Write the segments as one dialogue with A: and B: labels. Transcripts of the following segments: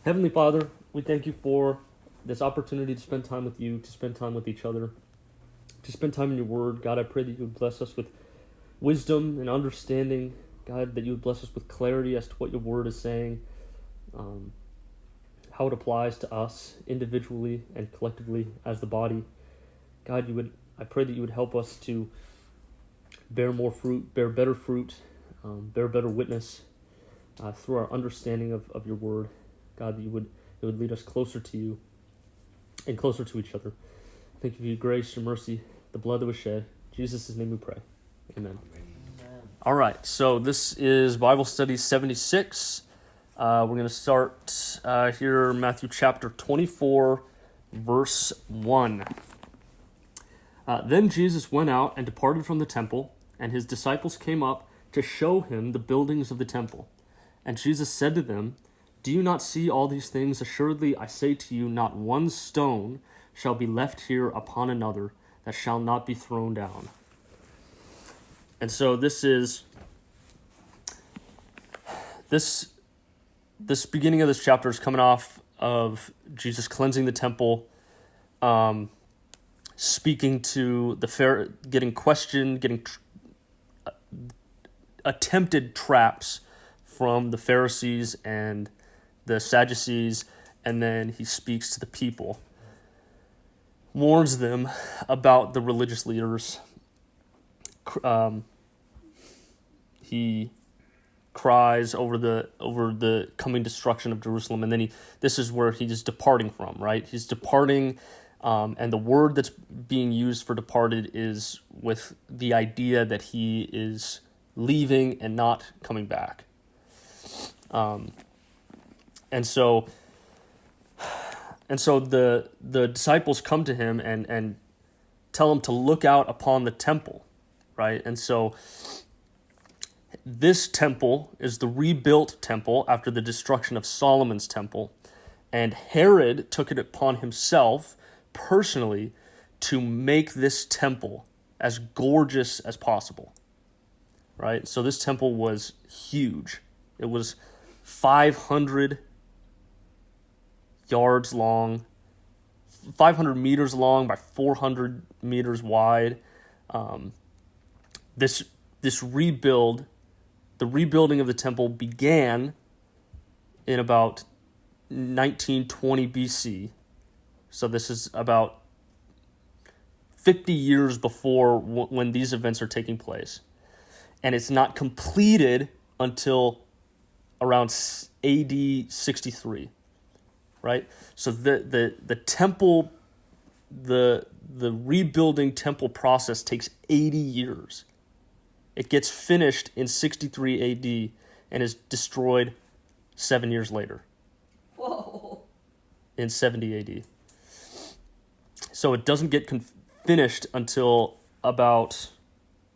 A: Heavenly Father, we thank you for this opportunity to spend time with you, to spend time with each other, to spend time in your word. God, I pray that you would bless us with wisdom and understanding. God, that you would bless us with clarity as to what your word is saying, how it applies to us individually and collectively as the body. God, I pray that you would help us to bear more fruit, bear better fruit, bear better witness through our understanding of your word. God, that it would lead us closer to you and closer to each other. Thank you for your grace, your mercy, the blood that was shed. In Jesus' name we pray. Amen. All right, so this is Bible Study 76. We're going to start here, Matthew chapter 24, verse 1. Then Jesus went out and departed from the temple, and his disciples came up to show him the buildings of the temple. And Jesus said to them, "Do you not see all these things? Assuredly, I say to you, not one stone shall be left here upon another that shall not be thrown down." And so this beginning of this chapter is coming off of Jesus cleansing the temple, speaking to the getting questioned, getting attempted traps from the Pharisees and the Sadducees, and then he speaks to the people, warns them about the religious leaders. He cries over the coming destruction of Jerusalem, and then this is where he is departing from, right? He's departing, and the word that's being used for departed is with the idea that he is leaving and not coming back. And so the disciples come to him and tell him to look out upon the temple, right? And so this temple is the rebuilt temple after the destruction of Solomon's temple, and Herod took it upon himself personally to make this temple as gorgeous as possible, right? So this temple was huge. It was 500 yards long, 500 meters long by 400 meters wide. The rebuilding of the temple began in about 1920 BC. So this is about 50 years before when these events are taking place. And it's not completed until around AD 63, right? So the temple, the rebuilding temple process takes 80 years. It gets finished in 63 AD and is destroyed 7 years later.
B: Whoa.
A: In 70 AD. So it doesn't get finished until about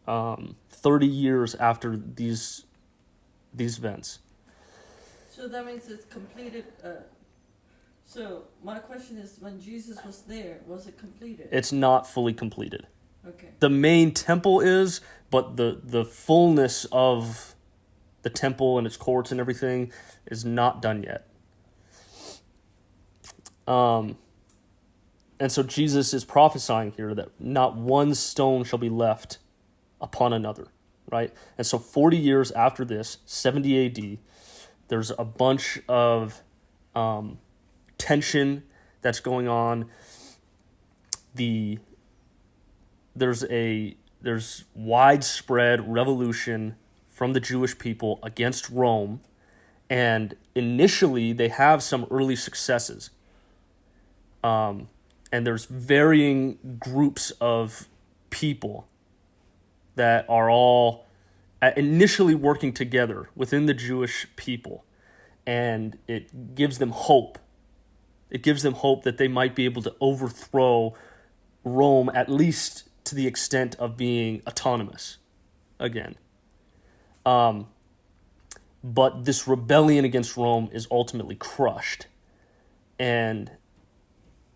A: 30 years after these events.
B: So that means it's completed. So my question is, when Jesus was there, was it completed?
A: It's not fully completed.
B: Okay.
A: The main temple is, but the fullness of the temple and its courts and everything is not done yet. And so Jesus is prophesying here that not one stone shall be left upon another, right? And so 40 years after this, 70 AD, there's a bunch of tension that's going on. There's widespread revolution from the Jewish people against Rome, and initially they have some early successes. And there's varying groups of people that are all initially working together within the Jewish people, and it gives them hope. It gives them hope that they might be able to overthrow Rome, at least to the extent of being autonomous again. But this rebellion against Rome is ultimately crushed. And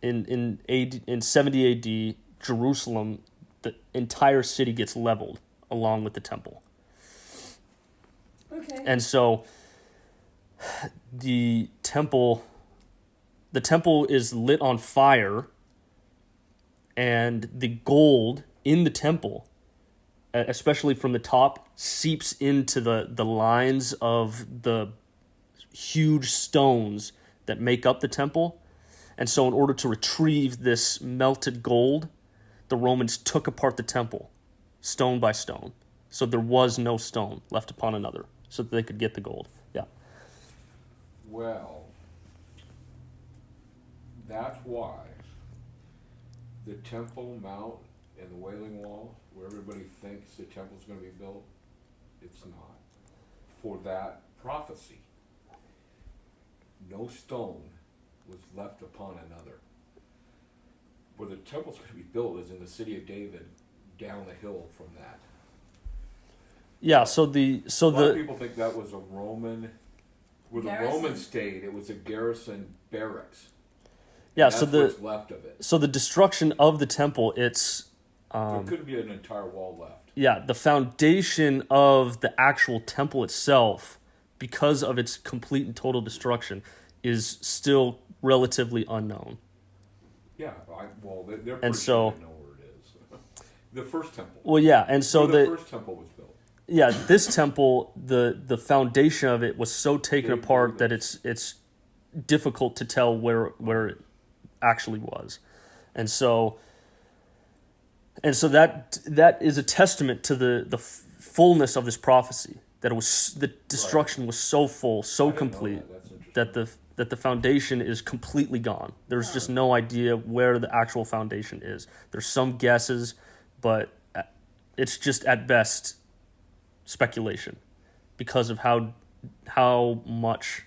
A: in 70 AD, Jerusalem, the entire city gets leveled along with the temple.
B: Okay.
A: And so the temple the temple is lit on fire, and the gold in the temple, especially from the top, seeps into the lines of the huge stones that make up the temple. And so in order to retrieve this melted gold, the Romans took apart the temple, stone by stone. So there was no stone left upon another, so that they could get the gold. Yeah.
C: Well, that's why the Temple Mount and the Wailing Wall, where everybody thinks the temple's going to be built, it's not. For that prophecy, no stone was left upon another. Where the temple's going to be built is in the city of David, down the hill from that.
A: Yeah,
C: a lot of people think that was a Roman, where the
B: Garrison.
C: Romans stayed, it was a garrison barracks.
A: yeah,
C: And
A: so
C: that's what's left of it.
A: the destruction of the temple, it's
C: There couldn't be an entire wall left.
A: yeah, the foundation of the actual temple itself, because of its complete and total destruction, is still relatively unknown.
C: Yeah, they're pretty
A: And
C: sure
A: so-
C: they know where it is. The first temple.
A: Well, yeah, and so
C: Where the first temple was built.
A: yeah, this temple, the foundation of it was so taken
C: David
A: apart that
C: Davis.
A: it's difficult to tell where it actually was, and so that is a testament to the fullness of this prophecy, that it was, the destruction was so full, so
C: I didn't know
A: complete,
C: that. That's interesting.
A: that the foundation is completely gone. There's just no idea where the actual foundation is. There's some guesses, but it's just at best speculation because of how much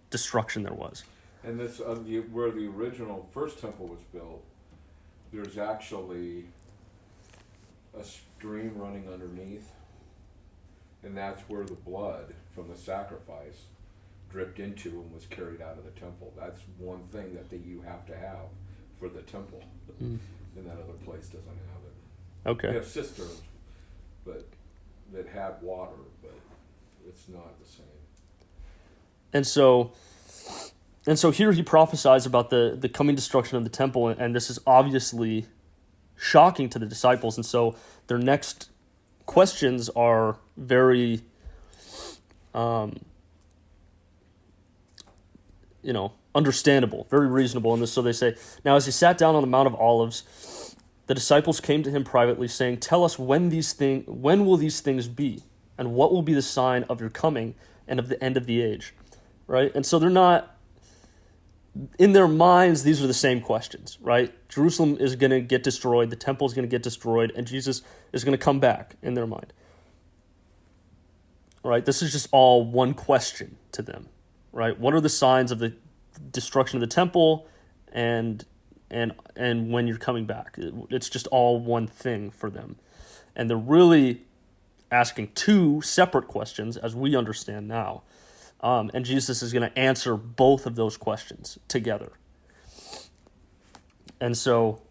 A: destruction there was.
C: And this, where the original first temple was built, there's actually a stream running underneath, and that's where the blood from the sacrifice dripped into and was carried out of the temple. That's one thing that you have to have for the temple, and that other place doesn't have it.
A: Okay.
C: They have cisterns, but that have water, but it's not the same.
A: And so here he prophesies about the coming destruction of the temple, and this is obviously shocking to the disciples. And so their next questions are very, understandable, very reasonable. And so they say, "Now as he sat down on the Mount of Olives, the disciples came to him privately, saying, 'Tell us when will these things be, and what will be the sign of your coming and of the end of the age?'" Right? And so they're not, in their minds, these are the same questions, right? Jerusalem is going to get destroyed, the temple is going to get destroyed, and Jesus is going to come back in their mind. Right? This is just all one question to them, right? What are the signs of the destruction of the temple and when you're coming back? It's just all one thing for them. And they're really asking two separate questions, as we understand now. And Jesus is going to answer both of those questions together. And so,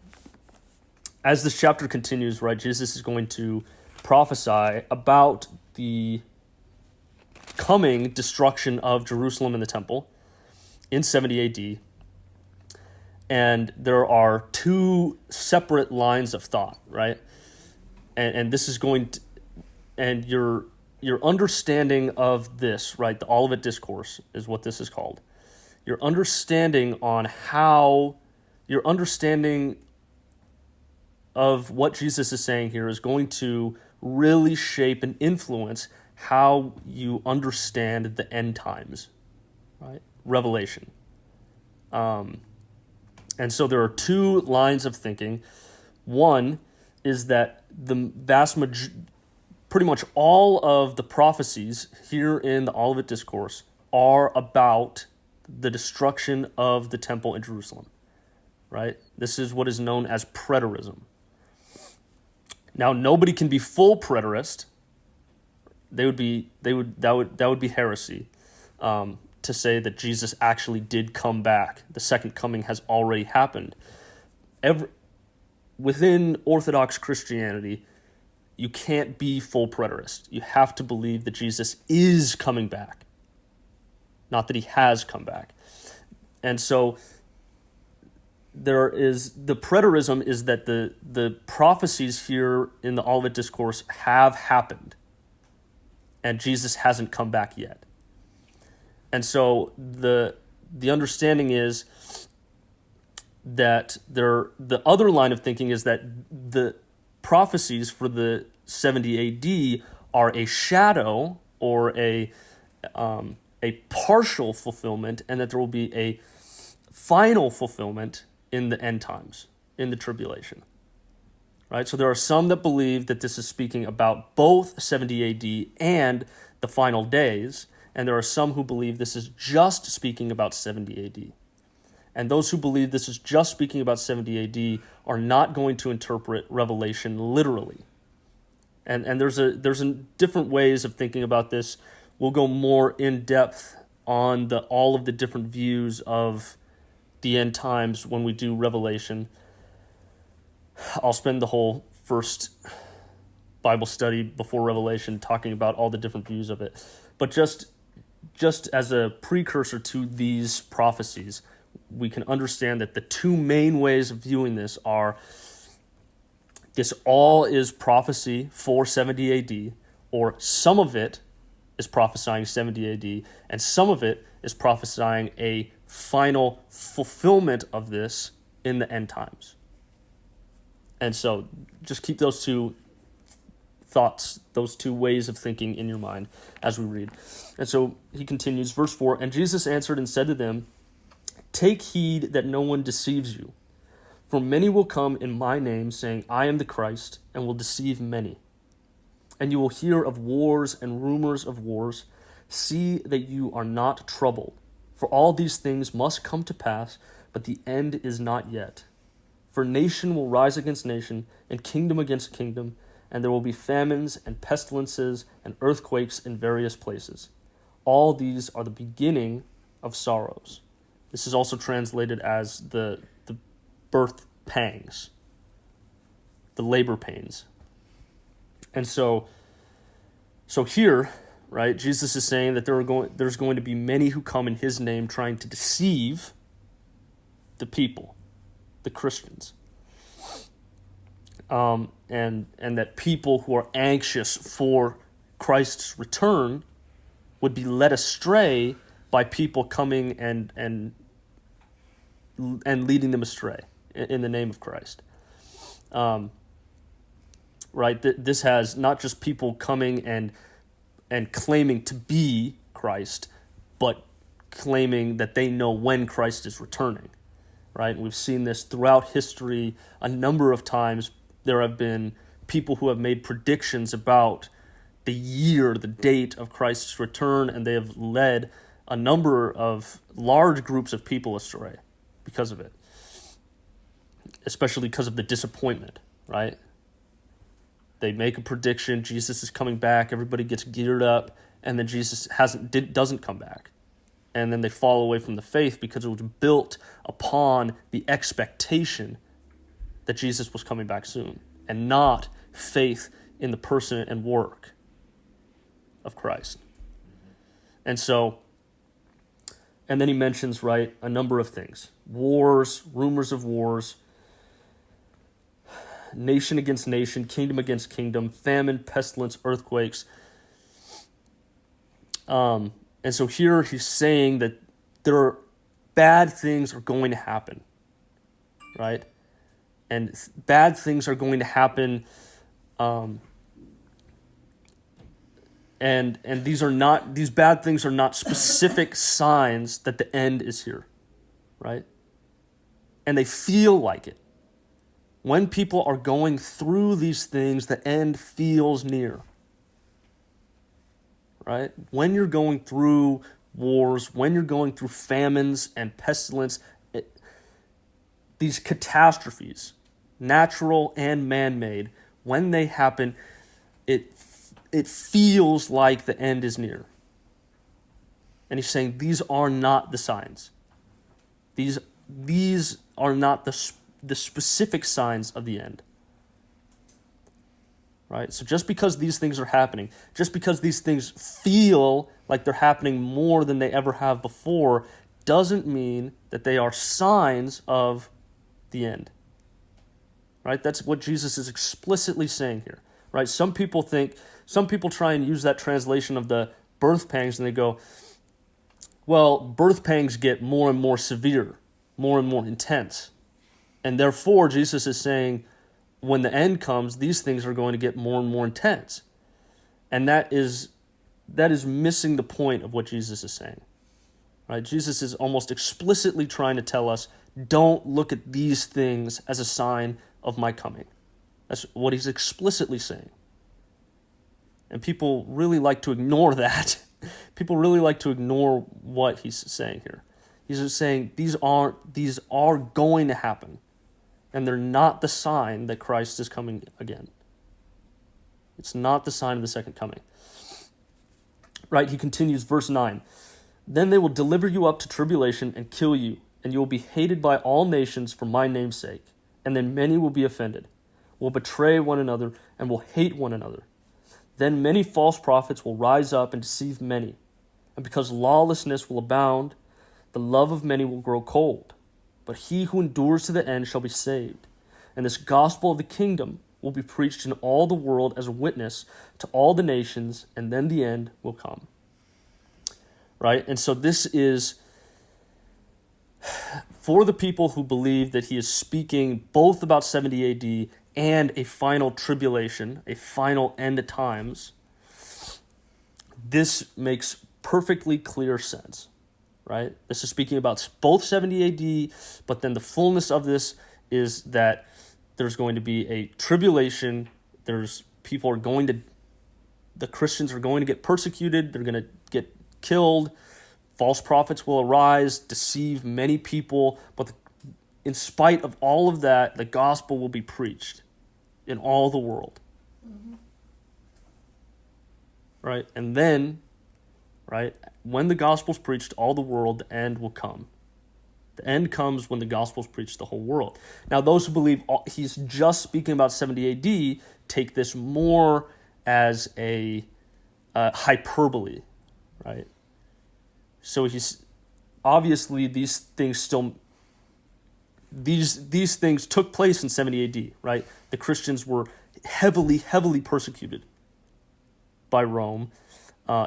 A: as this chapter continues, right, Jesus is going to prophesy about the coming destruction of Jerusalem and the temple in 70 AD. And there are two separate lines of thought, right? And this is going to, and your understanding of this, right, the Olivet Discourse is what this is called. Your understanding of what Jesus is saying here is going to really shape and influence how you understand the end times, right? Revelation. And so there are two lines of thinking. One is that pretty much all of the prophecies here in the Olivet Discourse are about the destruction of the temple in Jerusalem, right? This is what is known as preterism. Now, nobody can be full preterist. That would be heresy, to say that Jesus actually did come back. The second coming has already happened. Within Orthodox Christianity, you can't be full preterist. You have to believe that Jesus is coming back, not that he has come back. And so there is the preterism is that the prophecies here in the Olivet Discourse have happened, and Jesus hasn't come back yet. And so the understanding is that the other line of thinking is that the prophecies for the 70 AD are a shadow or a partial fulfillment, and that there will be a final fulfillment in the end times, in the tribulation. Right? So there are some that believe that this is speaking about both 70 AD and the final days, and there are some who believe this is just speaking about 70 AD. And those who believe this is just speaking about 70 AD are not going to interpret Revelation literally. And there's different ways of thinking about this. We'll go more in depth on all of the different views of the end times when we do Revelation. I'll spend the whole first Bible study before Revelation talking about all the different views of it. But just as a precursor to these prophecies, we can understand that the two main ways of viewing this are this all is prophecy for 70 AD, or some of it is prophesying 70 AD, and some of it is prophesying a final fulfillment of this in the end times. And so just keep those two thoughts, those two ways of thinking in your mind as we read. And so he continues, verse 4, "And Jesus answered and said to them, 'Take heed that no one deceives you. For many will come in my name, saying, I am the Christ, and will deceive many. And you will hear of wars and rumors of wars. See that you are not troubled. For all these things must come to pass, but the end is not yet. For nation will rise against nation, and kingdom against kingdom, and there will be famines and pestilences and earthquakes in various places. All these are the beginning of sorrows.'" This is also translated as the birth pangs, the labor pains. And so here, right, Jesus is saying that there's going to be many who come in his name trying to deceive the people, the Christians. And that people who are anxious for Christ's return would be led astray by people coming and leading them astray in the name of Christ. Right? This has not just people coming and claiming to be Christ, but claiming that they know when Christ is returning. Right? And we've seen this throughout history a number of times. There have been people who have made predictions about the year, the date of Christ's return, and they have led a number of large groups of people astray because of it, especially because of the disappointment, right? They make a prediction, Jesus is coming back, everybody gets geared up, and then Jesus doesn't come back. And then they fall away from the faith because it was built upon the expectation that Jesus was coming back soon, and not faith in the person and work of Christ. And then he mentions, right, a number of things. Wars, rumors of wars, nation against nation, kingdom against kingdom, famine, pestilence, earthquakes. And so here he's saying that bad things are going to happen, right? And bad things are going to happen, and these bad things are not specific signs that the end is here, right? And they feel like it. When people are going through these things, the end feels near, right? When you're going through wars, when you're going through famines and pestilence, these catastrophes, natural and man-made, when they happen, it feels like the end is near. And he's saying these are not the signs. These are not the specific signs of the end. Right? So just because these things are happening, just because these things feel like they're happening more than they ever have before, doesn't mean that they are signs of the end. Right? That's what Jesus is explicitly saying here. Right? Some people try and use that translation of the birth pangs and they go, well, birth pangs get more and more severe, more and more intense. And therefore, Jesus is saying, when the end comes, these things are going to get more and more intense. And that is missing the point of what Jesus is saying. Right? Jesus is almost explicitly trying to tell us, don't look at these things as a sign of my coming. That's what he's explicitly saying. And people really like to ignore that. People really like to ignore what he's saying here. He's just saying these are going to happen. And they're not the sign that Christ is coming again. It's not the sign of the second coming. Right? He continues, verse 9. Then they will deliver you up to tribulation and kill you, and you will be hated by all nations for my name's sake. And then many will be offended, will betray one another, and will hate one another. Then many false prophets will rise up and deceive many. And because lawlessness will abound, the love of many will grow cold. But he who endures to the end shall be saved. And this gospel of the kingdom will be preached in all the world as a witness to all the nations, and then the end will come. Right? And so this is for the people who believe that he is speaking both about 70 AD and a final tribulation, a final end of times. This makes perfectly clear sense. Right? This is speaking about both 70 AD, but then the fullness of this is that there's going to be a tribulation. The Christians are going to get persecuted. They're going to get killed. False prophets will arise, deceive many people. But in spite of all of that, the gospel will be preached in all the world. Mm-hmm. Right? And then, right, when the gospel's preached to all the world, the end will come. The end comes when the gospel's preached to the whole world. Now, those who believe he's just speaking about 70 AD take this more as a hyperbole, right? So he's obviously these things took place in 70 AD, right? The Christians were heavily persecuted by Rome.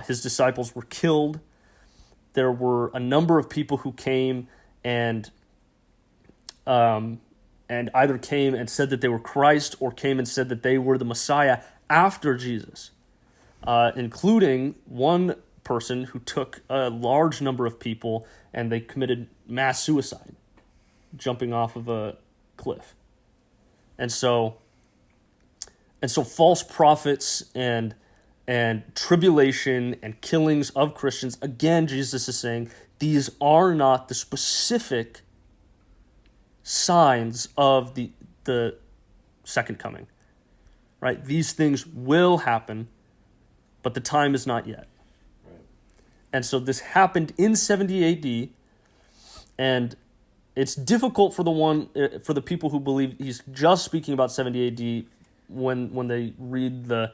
A: His disciples were killed. There were a number of people who came and either came and said that they were Christ or came and said that they were the Messiah after Jesus, including one person who took a large number of people and they committed mass suicide, jumping off of a cliff. And so false prophets and tribulation and killings of Christians, again, Jesus is saying these are not the specific signs of the second coming, right? These things will happen, but the time is not yet. Right. And so this happened in 70 AD, and it's difficult for the people who believe he's just speaking about 70 AD when they read the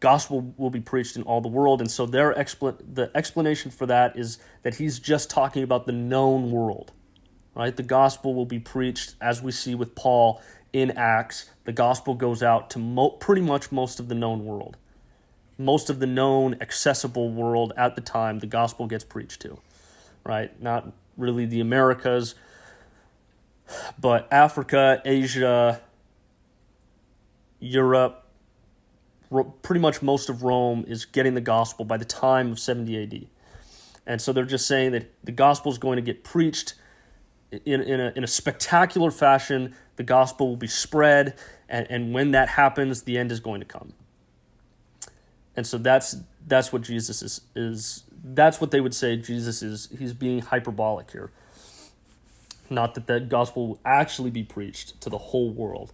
A: gospel will be preached in all the world. And so the explanation for that is that he's just talking about the known world, right? The gospel will be preached, as we see with Paul in Acts. The gospel goes out to pretty much most of the known world. Most of the known, accessible world at the time, the gospel gets preached to, right? Not really the Americas, but Africa, Asia, Europe, pretty much most of Rome is getting the gospel by the time of 70 AD. And so they're just saying that the gospel is going to get preached in a spectacular fashion. The gospel will be spread, and when that happens, the end is going to come. And so that's what Jesus is. That's what they would say Jesus is. He's being hyperbolic here. Not that the gospel will actually be preached to the whole world.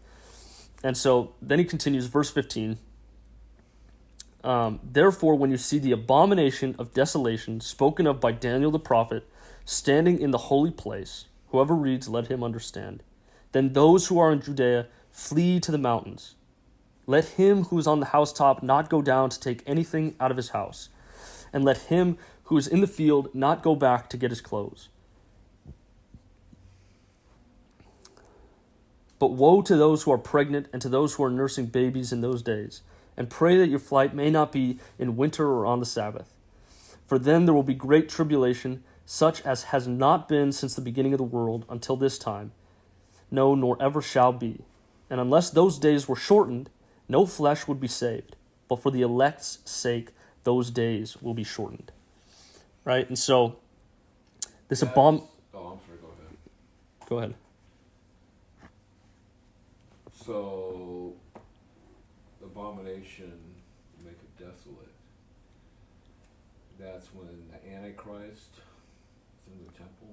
A: And so then he continues, verse 15. Therefore, when you see the abomination of desolation spoken of by Daniel the prophet standing in the holy place, whoever reads, let him understand. Then those who are in Judea flee to the mountains. Let him who is on the housetop not go down to take anything out of his house. And let him who is in the field not go back to get his clothes. But woe to those who are pregnant and to those who are nursing babies in those days. And pray that your flight may not be in winter or on the Sabbath. For then there will be great tribulation, such as has not been since the beginning of the world until this time. No, nor ever shall be. And unless those days were shortened, no flesh would be saved. But for the elect's sake, those days will be shortened. Right? And so, this
C: Oh, I'm sorry, go ahead.
A: Go ahead.
C: So, abomination, make it desolate. That's when the Antichrist is in the temple.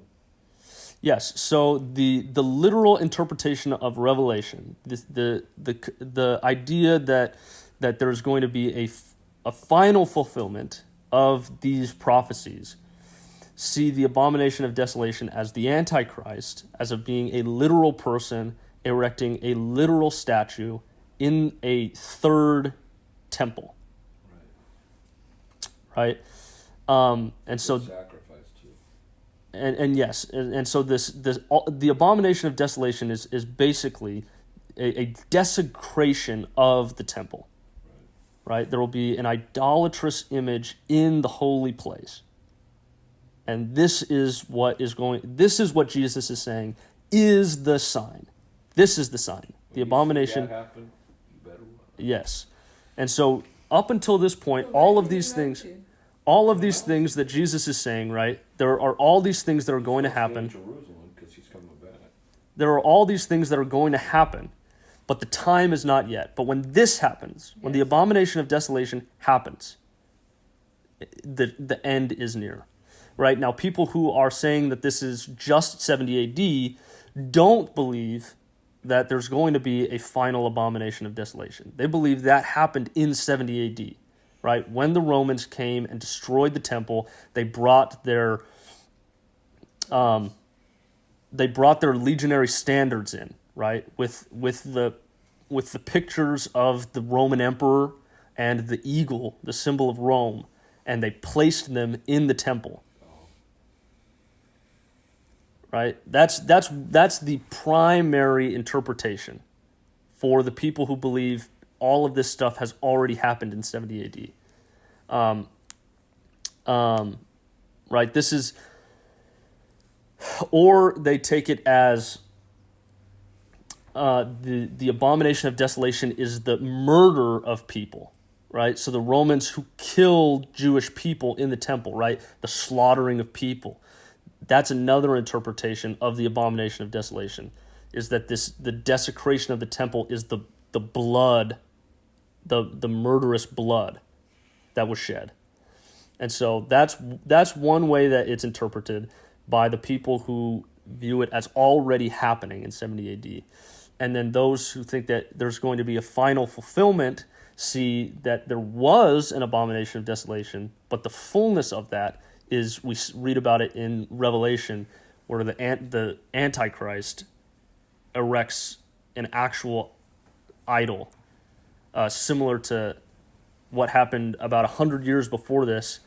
A: Yes. So the literal interpretation of Revelation, the idea that there's going to be a final fulfillment of these prophecies, see the abomination of desolation as the Antichrist, as of being a literal person erecting a literal statue in a third temple. Right? And so
C: Sacrifice too.
A: and yes, and so the abomination of desolation is basically a desecration of the temple. Right? There will be an idolatrous image in the holy place. And this is what Jesus is saying is the sign. This is the sign. The abomination.
C: That happen, you better run.
A: Yes. And so up until this point, all of these things that Jesus is saying, right? There are all these things that are going to happen.
C: In Jerusalem, because he's coming back.
A: There are all these things that are going to happen, but the time is not yet. But when this happens, when the abomination of desolation happens, the end is near. Right? Now, people who are saying that this is just 70 AD don't believe that there's going to be a final abomination of desolation. They believe that happened in 70 AD, right? When the Romans came and destroyed the temple, they brought their legionary standards in, right? With the pictures of the Roman emperor and the eagle, the symbol of Rome, and they placed them in the temple. Right? That's the primary interpretation for the people who believe all of this stuff has already happened in 70 AD. Right? This is, or they take it as the abomination of desolation is the murder of people. Right? So the Romans who killed Jewish people in the temple, right? The slaughtering of people. That's another interpretation of the abomination of desolation, is that the desecration of the temple is the blood, the murderous blood that was shed. And so that's one way that it's interpreted by the people who view it as already happening in 70 AD. And then those who think that there's going to be a final fulfillment see that there was an abomination of desolation, but the fullness of that is, we read about it in Revelation, where the Antichrist erects an actual idol, similar to what happened about 100 years before this.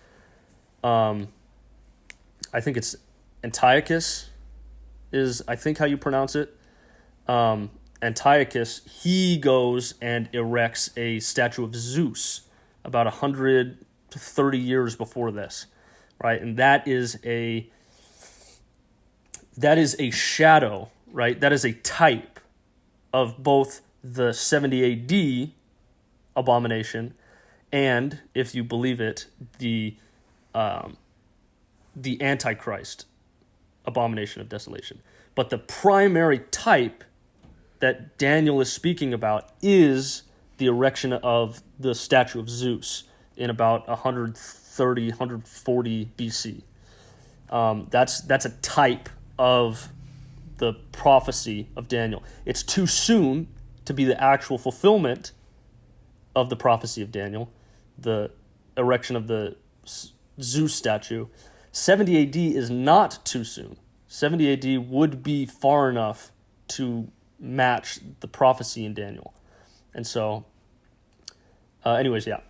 A: I think it's Antiochus is, I think, how you pronounce it. Antiochus, he goes and erects a statue of Zeus about 130 years before this. Right, and that is a shadow, right? That is a type of both the 70 AD abomination and, if you believe it, the Antichrist abomination of desolation. But the primary type that Daniel is speaking about is the erection of the statue of Zeus in about 130, 140 BC. That's a type of the prophecy of Daniel. It's too soon to be the actual fulfillment of the prophecy of Daniel, the erection of the Zeus statue. 70 AD is not too soon. 70 AD would be far enough to match the prophecy in Daniel. And so, anyways, yeah.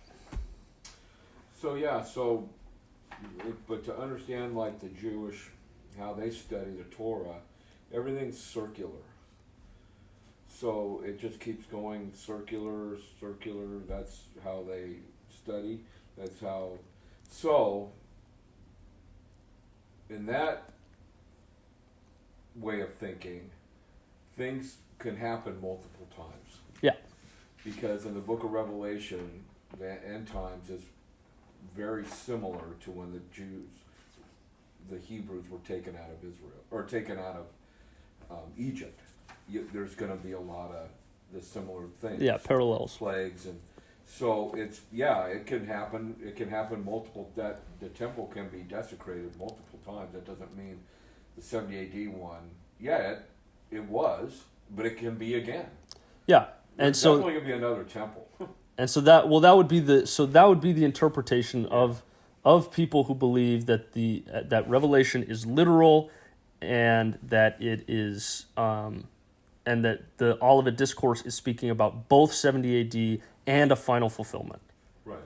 C: But to understand, like, the Jewish, how they study the Torah, everything's circular. So it just keeps going circular, circular. That's how they study. That's how. So, in that way of thinking, things can happen multiple times.
A: Yeah.
C: Because in the book of Revelation, the end times is very similar to when the Jews, the Hebrews, were taken out of Israel, or taken out of Egypt. There's going to be a lot of the similar things.
A: Yeah, parallels.
C: Plagues, and so it can happen. It can happen multiple. That the temple can be desecrated multiple times. That doesn't mean the 70 A.D. one. Yeah, it was, but it can be again.
A: Yeah, and
C: There's
A: so
C: definitely going to be another temple.
A: and so that would be the interpretation of people who believe that that Revelation is literal, and that it is and that the Olivet Discourse is speaking about both 70 A.D. and a final fulfillment.
C: Right.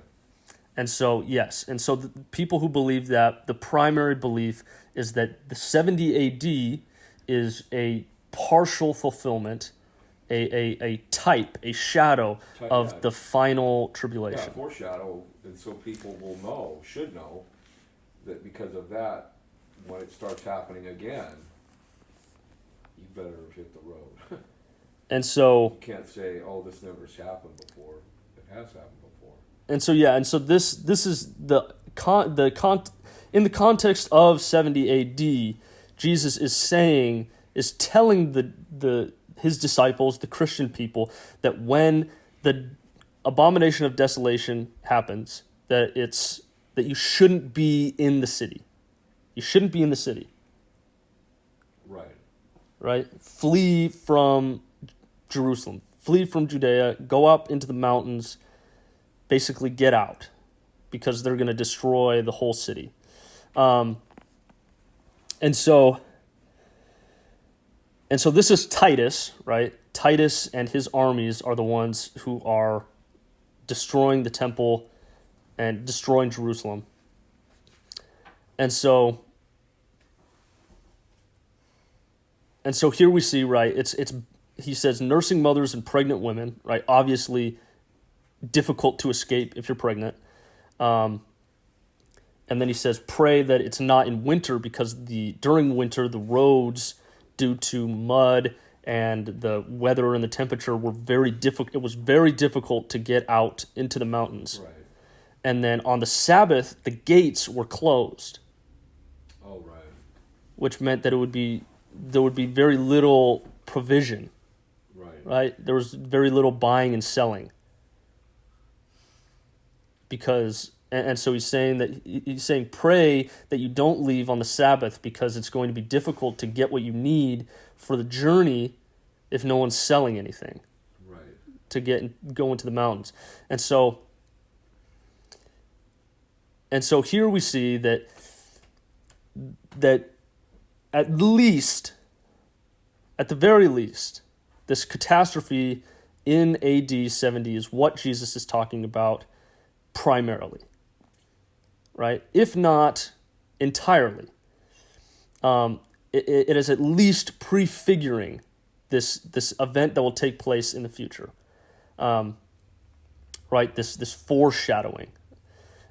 A: And so, yes, and so the people who believe that, the primary belief is that the 70 A.D. is a partial fulfillment, a type, a shadow of the final tribulation.
C: Yeah, foreshadow, and so people will should know, that because of that, when it starts happening again, you better hit the road.
A: And so
C: You can't say, "Oh, this never's happened before." It has happened before.
A: And so this is in the context of 70 A.D., Jesus is telling his disciples, the Christian people, that when the abomination of desolation happens, that you shouldn't be in the city. You shouldn't be in the city.
C: Right.
A: Right? Flee from Jerusalem. Flee from Judea. Go up into the mountains. Basically get out, because they're going to destroy the whole city. And so this is Titus, right? Titus and his armies are the ones who are destroying the temple and destroying Jerusalem. And so here we see, right, he says nursing mothers and pregnant women, right? Obviously difficult to escape if you're pregnant. And then he says, pray that it's not in winter, because during winter the roads, due to mud and the weather and the temperature, were very difficult. It was very difficult to get out into the mountains.
C: Right.
A: And then on the Sabbath, the gates were closed.
C: Oh, right.
A: Which meant that there would be very little provision.
C: Right.
A: Right? There was very little buying and selling. Because, and so he's saying pray that you don't leave on the Sabbath, because it's going to be difficult to get what you need for the journey if no one's selling anything.
C: Right.
A: To go into the mountains. And so here we see that at the very least, this catastrophe in AD 70 is what Jesus is talking about primarily, right? If not entirely. It is at least prefiguring this event that will take place in the future, right? This foreshadowing.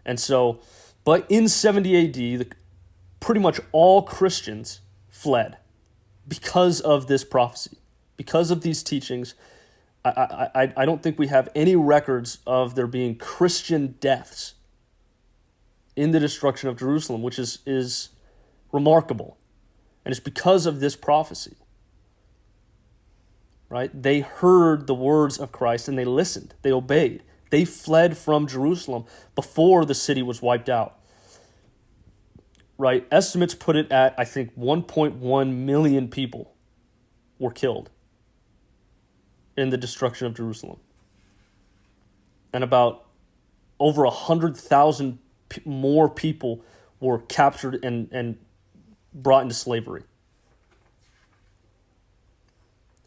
A: And so, but in 70 AD, pretty much all Christians fled because of this prophecy, because of these teachings. I don't think we have any records of there being Christian deaths in the destruction of Jerusalem, which is remarkable. And it's because of this prophecy. Right? They heard the words of Christ and they listened. They obeyed. They fled from Jerusalem before the city was wiped out. Right? Estimates put it at, I think, 1.1 million people were killed in the destruction of Jerusalem. And about over 100,000 more people were captured and brought into slavery.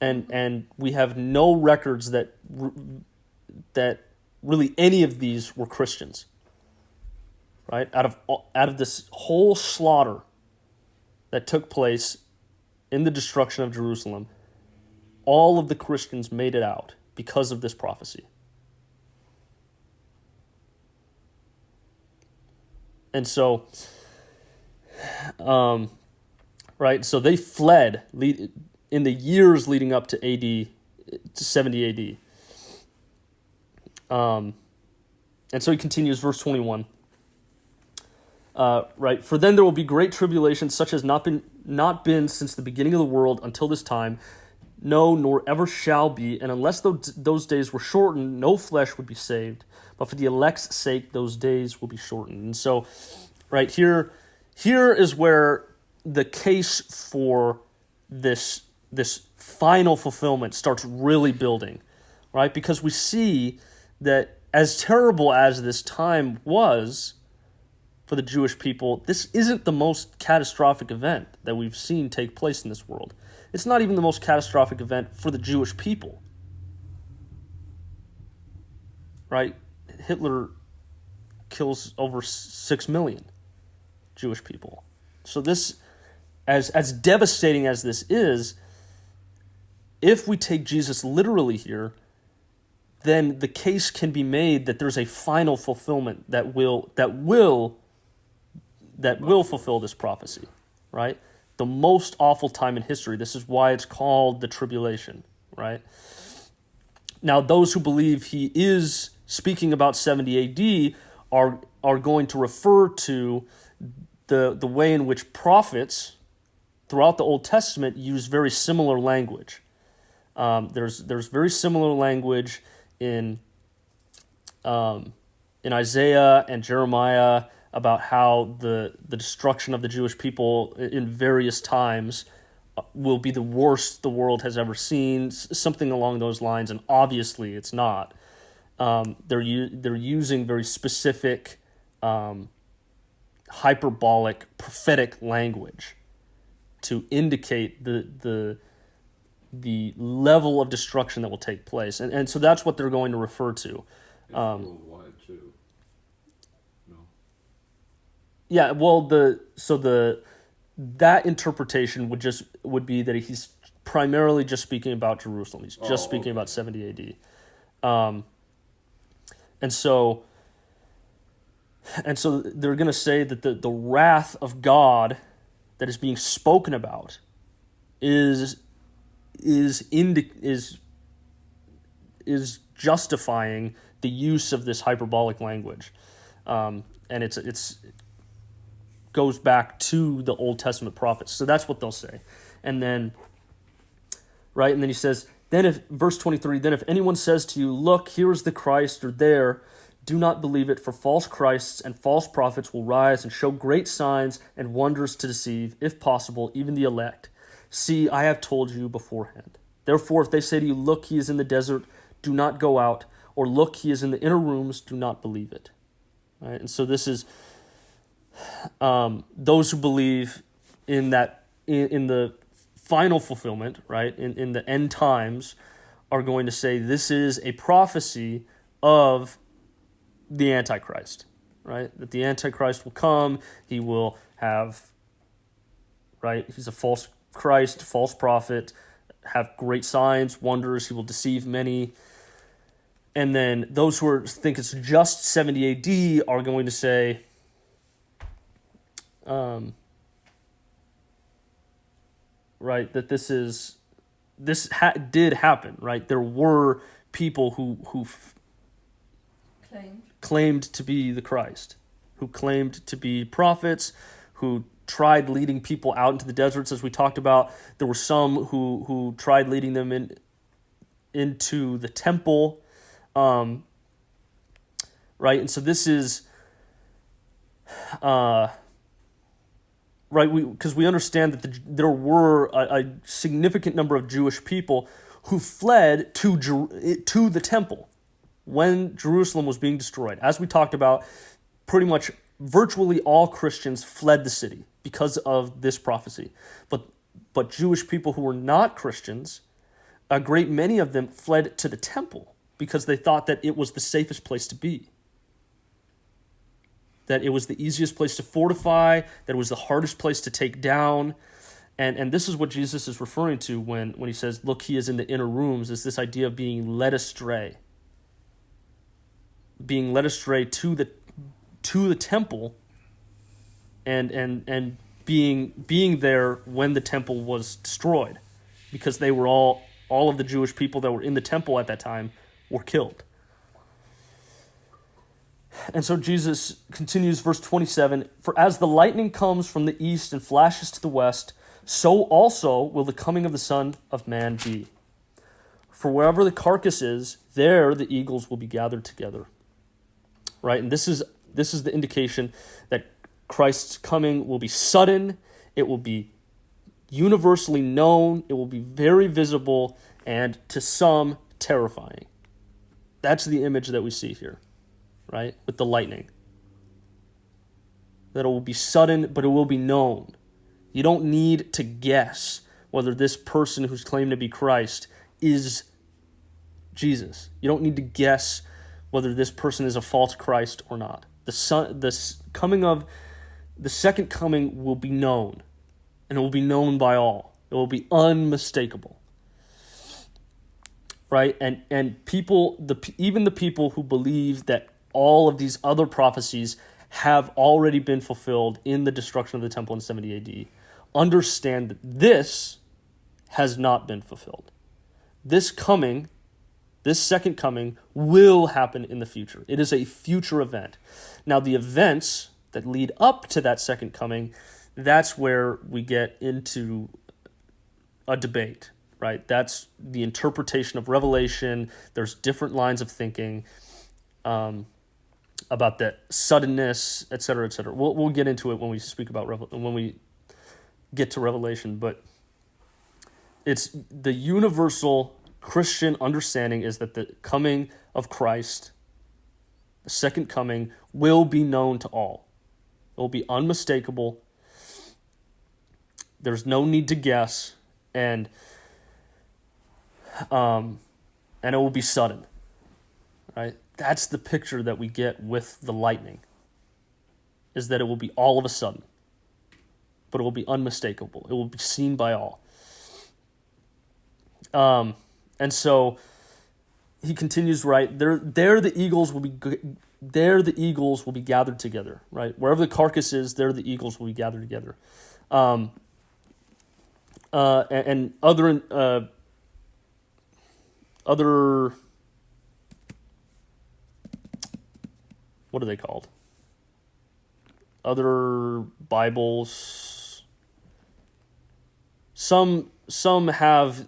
A: And we have no records that really any of these were Christians. Right? Out of this whole slaughter that took place in the destruction of Jerusalem, all of the Christians made it out because of this prophecy. And so, right, so they fled in the years leading up to AD, to 70 AD. And so he continues, verse 21. Right, for then there will be great tribulation, such as not been since the beginning of the world until this time, no, nor ever shall be. And unless those days were shortened, no flesh would be saved. But for the elect's sake, those days will be shortened. And so, right here is where the case for this final fulfillment starts really building, right? Because we see that as terrible as this time was for the Jewish people, this isn't the most catastrophic event that we've seen take place in this world. It's not even the most catastrophic event for the Jewish people, right? Hitler kills over 6 million Jewish people. So this, as devastating as this is, if we take Jesus literally here, then the case can be made that there's a final fulfillment that will fulfill this prophecy, right? The most awful time in history. This is why it's called the tribulation, right? Now, those who believe he is speaking about 70 AD are going to refer to the way in which prophets throughout the Old Testament use very similar language. There's very similar language in Isaiah and Jeremiah about how the destruction of the Jewish people in various times will be the worst the world has ever seen, something along those lines, and obviously it's not. They're using very specific, hyperbolic, prophetic language to indicate the level of destruction that will take place, and so that's what they're going to refer to.
C: It's worldwide too. No.
A: Yeah, well, that interpretation would be that he's primarily just speaking about Jerusalem. He's just speaking about 70 AD. And so they're going to say that the wrath of God that is being spoken about is justifying the use of this hyperbolic language, and it's goes back to the Old Testament prophets. So that's what they'll say, and then he says, then if verse 23, then if anyone says to you, look, here is the Christ, or there, do not believe it, for false Christs and false prophets will rise and show great signs and wonders to deceive, if possible, even the elect. See, I have told you beforehand. Therefore, if they say to you, look, he is in the desert, do not go out, or look, he is in the inner rooms, do not believe it. Right? And so this is those who believe in that in the final fulfillment, right, in the end times, are going to say this is a prophecy of the Antichrist, right? That the Antichrist will come, he will have, right, he's a false Christ, false prophet, have great signs, wonders, he will deceive many. And then those who think it's just 70 AD are going to say, right, that this did happen, right? There were people who claimed to be the Christ, who claimed to be prophets, who tried leading people out into the deserts, as we talked about. There were some who tried leading them into the temple, right? And so this is, right, because we understand that there were a significant number of Jewish people who fled to the temple when Jerusalem was being destroyed. As we talked about, pretty much virtually all Christians fled the city because of this prophecy. But Jewish people who were not Christians, a great many of them fled to the temple because they thought that it was the safest place to be, that it was the easiest place to fortify, that it was the hardest place to take down. And this is what Jesus is referring to when he says, look, he is in the inner rooms, is this idea of being led astray. Being led astray to the temple and being there when the temple was destroyed. Because they were all of the Jewish people that were in the temple at that time were killed. And so Jesus continues, verse 27, for as the lightning comes from the east and flashes to the west, so also will the coming of the Son of Man be. For wherever the carcass is, there the eagles will be gathered together. Right? And this is the indication that Christ's coming will be sudden, it will be universally known, it will be very visible, and to some, terrifying. That's the image that we see here, right? With the lightning. That it will be sudden, but it will be known. You don't need to guess whether this person who's claimed to be Christ is Jesus. You don't need to guess whether this person is a false Christ or not. The second coming will be known. And it will be known by all. It will be unmistakable. Right? And people, even the people who believe that all of these other prophecies have already been fulfilled in the destruction of the temple in 70 AD, understand that this has not been fulfilled. This second coming, will happen in the future. It is a future event. Now, the events that lead up to that second coming, that's where we get into a debate, right? That's the interpretation of Revelation. There's different lines of thinking about that suddenness, et cetera, et cetera. We'll get into it when we speak about when we get to Revelation, but it's the universal Christian understanding is that the coming of Christ, the second coming, will be known to all. It will be unmistakable. There's no need to guess, and it will be sudden, right? That's the picture that we get with the lightning, is that it will be all of a sudden, but it will be unmistakable. It will be seen by all. And so he continues, right? There the eagles will be. There the eagles will be gathered together, right? Wherever the carcass is, there the eagles will be gathered together. And other what are they called? Other Bibles. Some have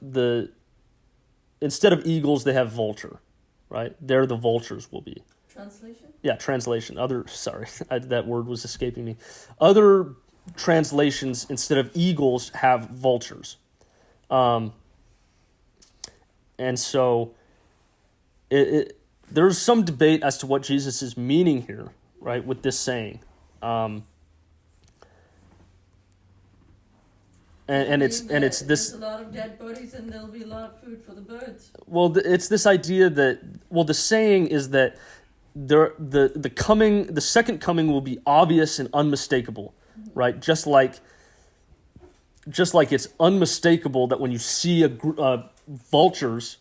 A: instead of eagles, they have vulture, right? There the vultures will be.
B: Translation? Yeah,
A: translation. That word was escaping me. Other translations, instead of eagles, have vultures. And so there's some debate as to what Jesus is meaning here, right, with this saying. And it's this.
B: There's a lot of dead bodies, and there'll be a lot of food for the birds.
A: Well, it's this idea that the saying is that the second coming will be obvious and unmistakable, right? Just like it's unmistakable that when you see vultures,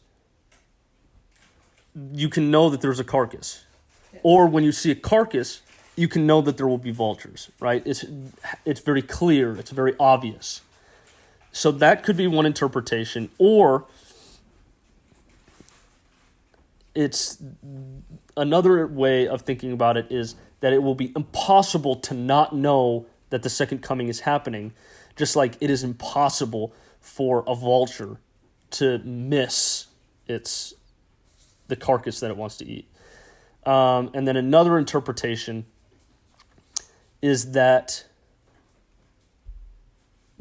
A: you can know that there's a carcass, or when you see a carcass, you can know that there will be vultures, right? It's very clear. It's very obvious. So that could be one interpretation, or it's another way of thinking about it is that it will be impossible to not know that the second coming is happening, just like it is impossible for a vulture to miss the carcass that it wants to eat. And then another interpretation is that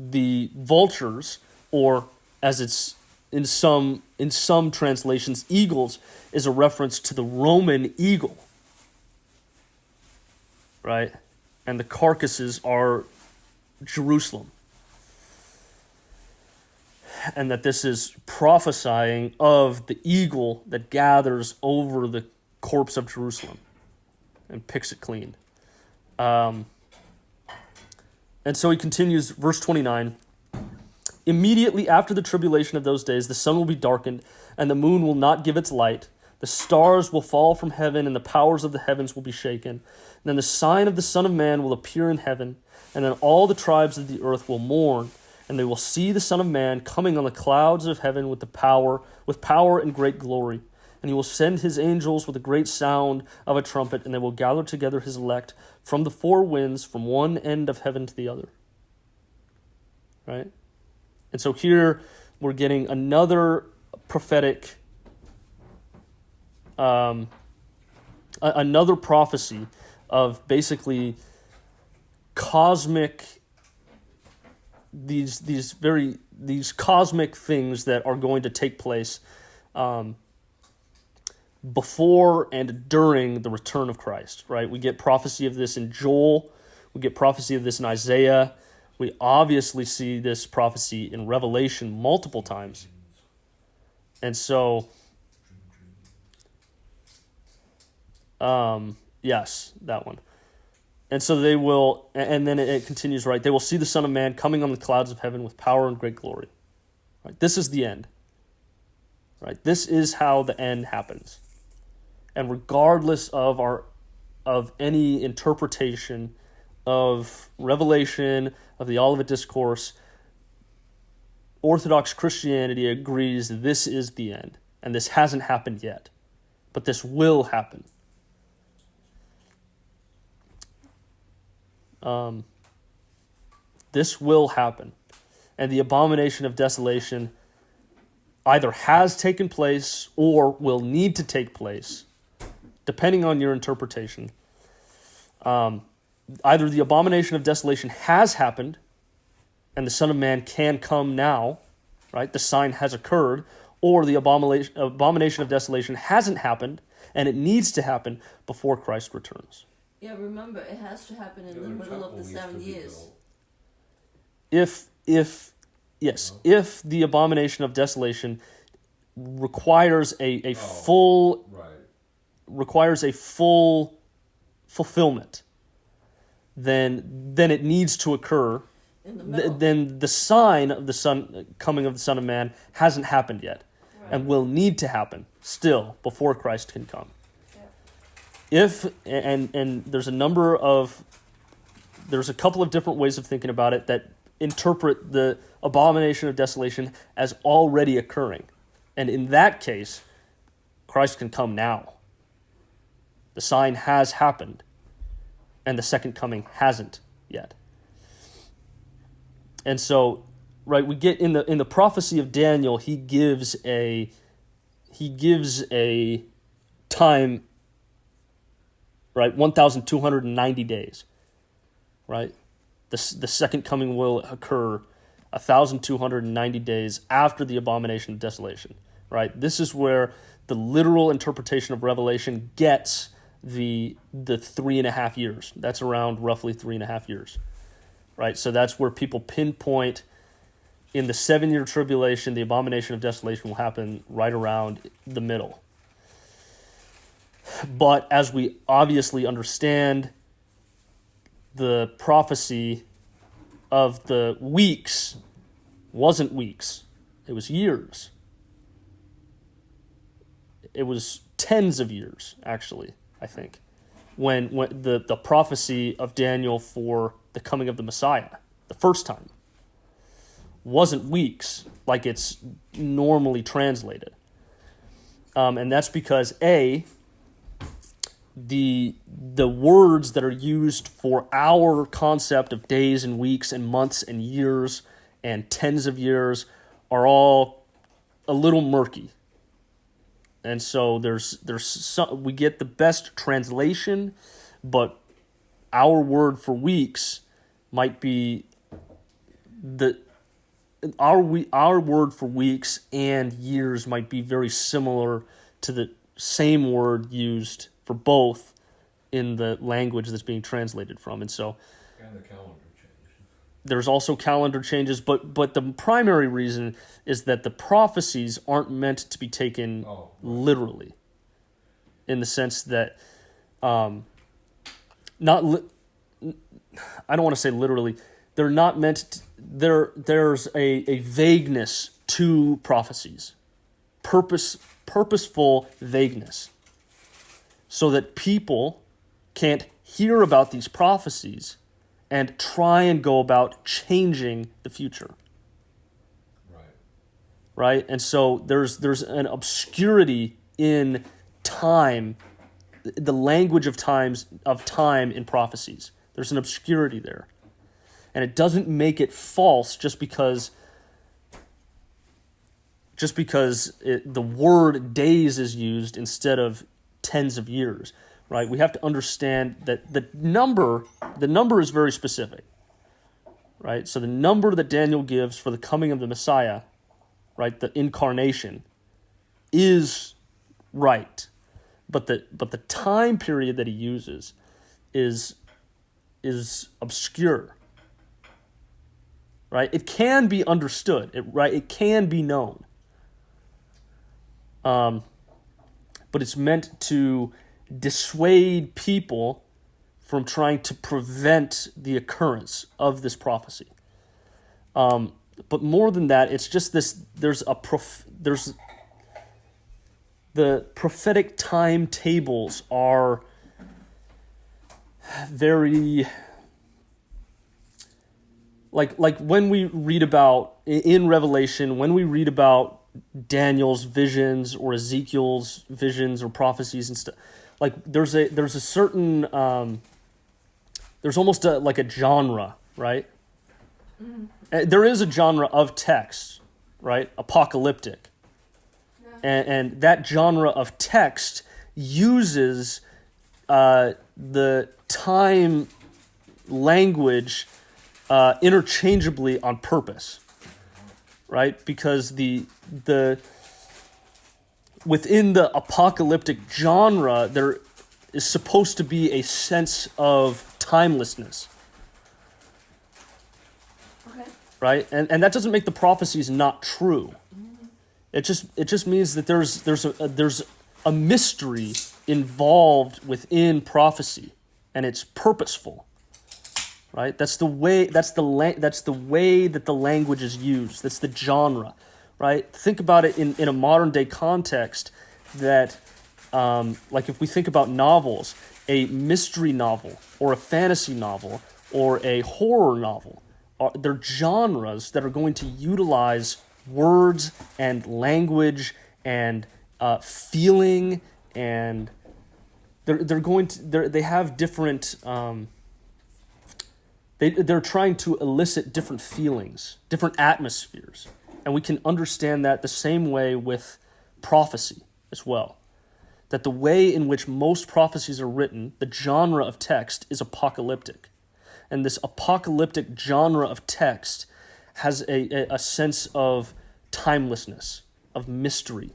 A: the vultures, or as it's in some translations, eagles, is a reference to the Roman eagle, right? And the carcasses are Jerusalem. And that this is prophesying of the eagle that gathers over the corpse of Jerusalem and picks it clean. And so he continues, verse 29, Immediately after the tribulation of those days, the sun will be darkened, and the moon will not give its light. The stars will fall from heaven, and the powers of the heavens will be shaken. And then the sign of the Son of Man will appear in heaven, and then all the tribes of the earth will mourn, and they will see the Son of Man coming on the clouds of heaven with power and great glory. And he will send his angels with a great sound of a trumpet, and they will gather together his elect from the four winds, from one end of heaven to the other. Right? And so here we're getting another prophetic, another prophecy of basically cosmic, these cosmic things that are going to take place before and during the return of Christ, right? We get prophecy of this in Joel. We get prophecy of this in Isaiah. We obviously see this prophecy in Revelation multiple times. And so, yes, that one. And so they will, and then it continues, right? They will see the Son of Man coming on the clouds of heaven with power and great glory. Right? This is the end. Right? This is how the end happens. And regardless of any interpretation of Revelation, of the Olivet Discourse, Orthodox Christianity agrees this is the end. And this hasn't happened yet. But this will happen. This will happen. And the abomination of desolation either has taken place or will need to take place, depending on your interpretation. Either the abomination of desolation has happened, and the Son of Man can come now, right? The sign has occurred, or the abomination of desolation hasn't happened, and it needs to happen before Christ returns.
B: Yeah, remember, it has to happen in the middle of the 7 years.
A: If the abomination of desolation requires a full fulfillment, then it needs to occur. Then the sign of the coming of the Son of Man hasn't happened yet, and will need to happen still before Christ can come. If and there's a couple of different ways of thinking about it that interpret the abomination of desolation as already occurring. And in that case, Christ can come now. The sign has happened, and the second coming hasn't yet. And so, right, we get in the prophecy of Daniel, he gives a time, right, 1,290 days, right? The second coming will occur 1,290 days after the abomination of desolation, right? This is where the literal interpretation of Revelation gets the 3.5 years. That's around roughly 3.5 years, right? So that's where people pinpoint in the 7-year tribulation, the abomination of desolation will happen right around the middle. But as we obviously understand, the prophecy of the weeks wasn't weeks. It was years. It was tens of years, actually, I think, when the prophecy of Daniel for the coming of the Messiah, the first time, wasn't weeks like it's normally translated. And that's because, the words that are used for our concept of days and weeks and months and years and tens of years are all a little murky. And so we get the best translation, but our word for weeks might be our word for weeks and years might be very similar to the same word used for both in the language that's being translated from. And so
C: the calendar change.
A: There's also calendar changes, but the primary reason is that the prophecies aren't meant to be taken literally, in the sense that I don't want to say literally, they're not meant there's a vagueness to prophecies, purposeful vagueness, so that people can't hear about these prophecies and try and go about changing the future. Right? And so there's an obscurity in time, the language of time in prophecies. There's an obscurity there. And it doesn't make it false just because the word days is used instead of tens of years, right? We have to understand that the number is very specific, right? So the number that Daniel gives for the coming of the Messiah, right, the incarnation, is right, but the time period that he uses is obscure, right? It can be understood, it can be known, but it's meant to dissuade people from trying to prevent the occurrence of this prophecy. But more than that, it's just this. There's the prophetic timetables are very like when we read about in Revelation, when we read about Daniel's visions or Ezekiel's visions or prophecies and stuff. Like there's a certain there's almost like a genre, right? Mm-hmm. There is a genre of text, right? Apocalyptic. Yeah. And that genre of text uses the time language interchangeably on purpose, right? Because the within the apocalyptic genre, there is supposed to be a sense of timelessness. Right, and that doesn't make the prophecies not true. It just means that there's a mystery involved within prophecy, and it's purposeful. Right, that's the way that the language is used. That's the genre. Right, think about it in a modern day context. That like if we think about novels, a mystery novel or a fantasy novel or a horror novel. They're genres that are going to utilize words and language and feeling, and they have different. They're trying to elicit different feelings, different atmospheres, and we can understand that the same way with prophecy as well. That the way in which most prophecies are written, the genre of text is apocalyptic. And this apocalyptic genre of text has a sense of timelessness, of mystery,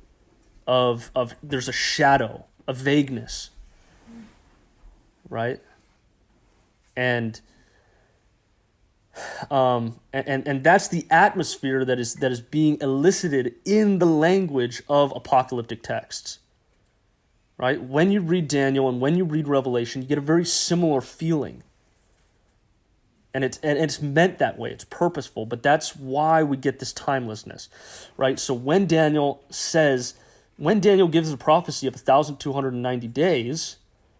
A: of there's a shadow, a vagueness, right? And that's the atmosphere that is being elicited in the language of apocalyptic texts, right? When you read Daniel and when you read Revelation, you get a very similar feeling. And it's meant that way. It's purposeful, but that's why we get this timelessness, right? So when Daniel gives a prophecy of 1,290 days,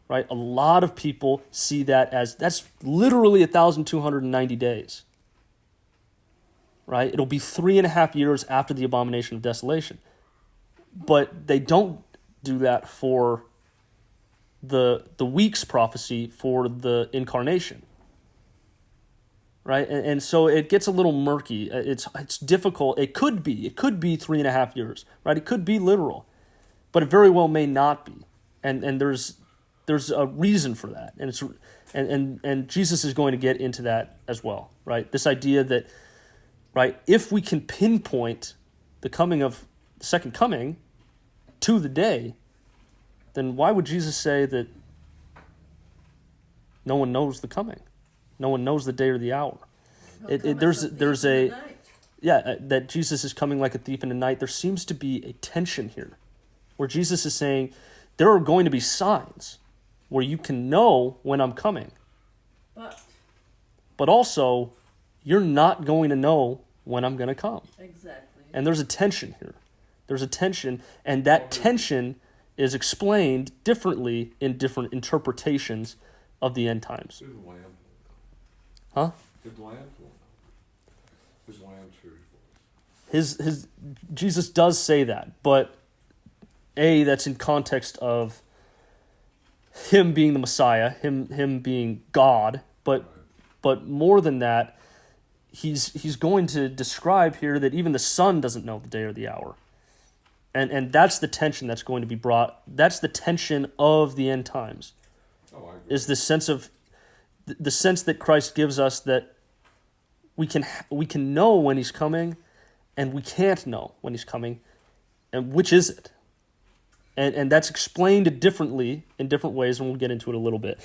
A: right? A lot of people see that as that's literally 1,290 days, right? It'll be 3.5 years after the abomination of desolation, but they don't do that for the week's prophecy for the incarnation. Right, and so it gets a little murky. It's difficult. It could be 3.5 years. Right, it could be literal, but it very well may not be. And there's a reason for that, and Jesus is going to get into that as well. Right, this idea that if we can pinpoint the coming of the second coming to the day, then why would Jesus say that no one knows the coming? No one knows the day or the hour. There's that Jesus is coming like a thief in the night. There seems to be a tension here, where Jesus is saying there are going to be signs where you can know when I'm coming, but also you're not going to know when I'm going to come.
B: Exactly.
A: And there's a tension here. There's a tension, and that tension is explained differently in different interpretations of the end times.
C: His lamb.
A: Huh?
C: His lambs will know. His lambs hear his voice.
A: His Jesus does say that, but that's in context of him being the Messiah, him being God, but more than that, he's going to describe here that even the Son doesn't know the day or the hour. And that's the tension that's going to be brought. That's the tension of the end times.
C: Oh, I agree.
A: Is the sense that Christ gives us that we can know when he's coming, and we can't know when he's coming, and which is it? And that's explained differently in different ways, and we'll get into it a little bit.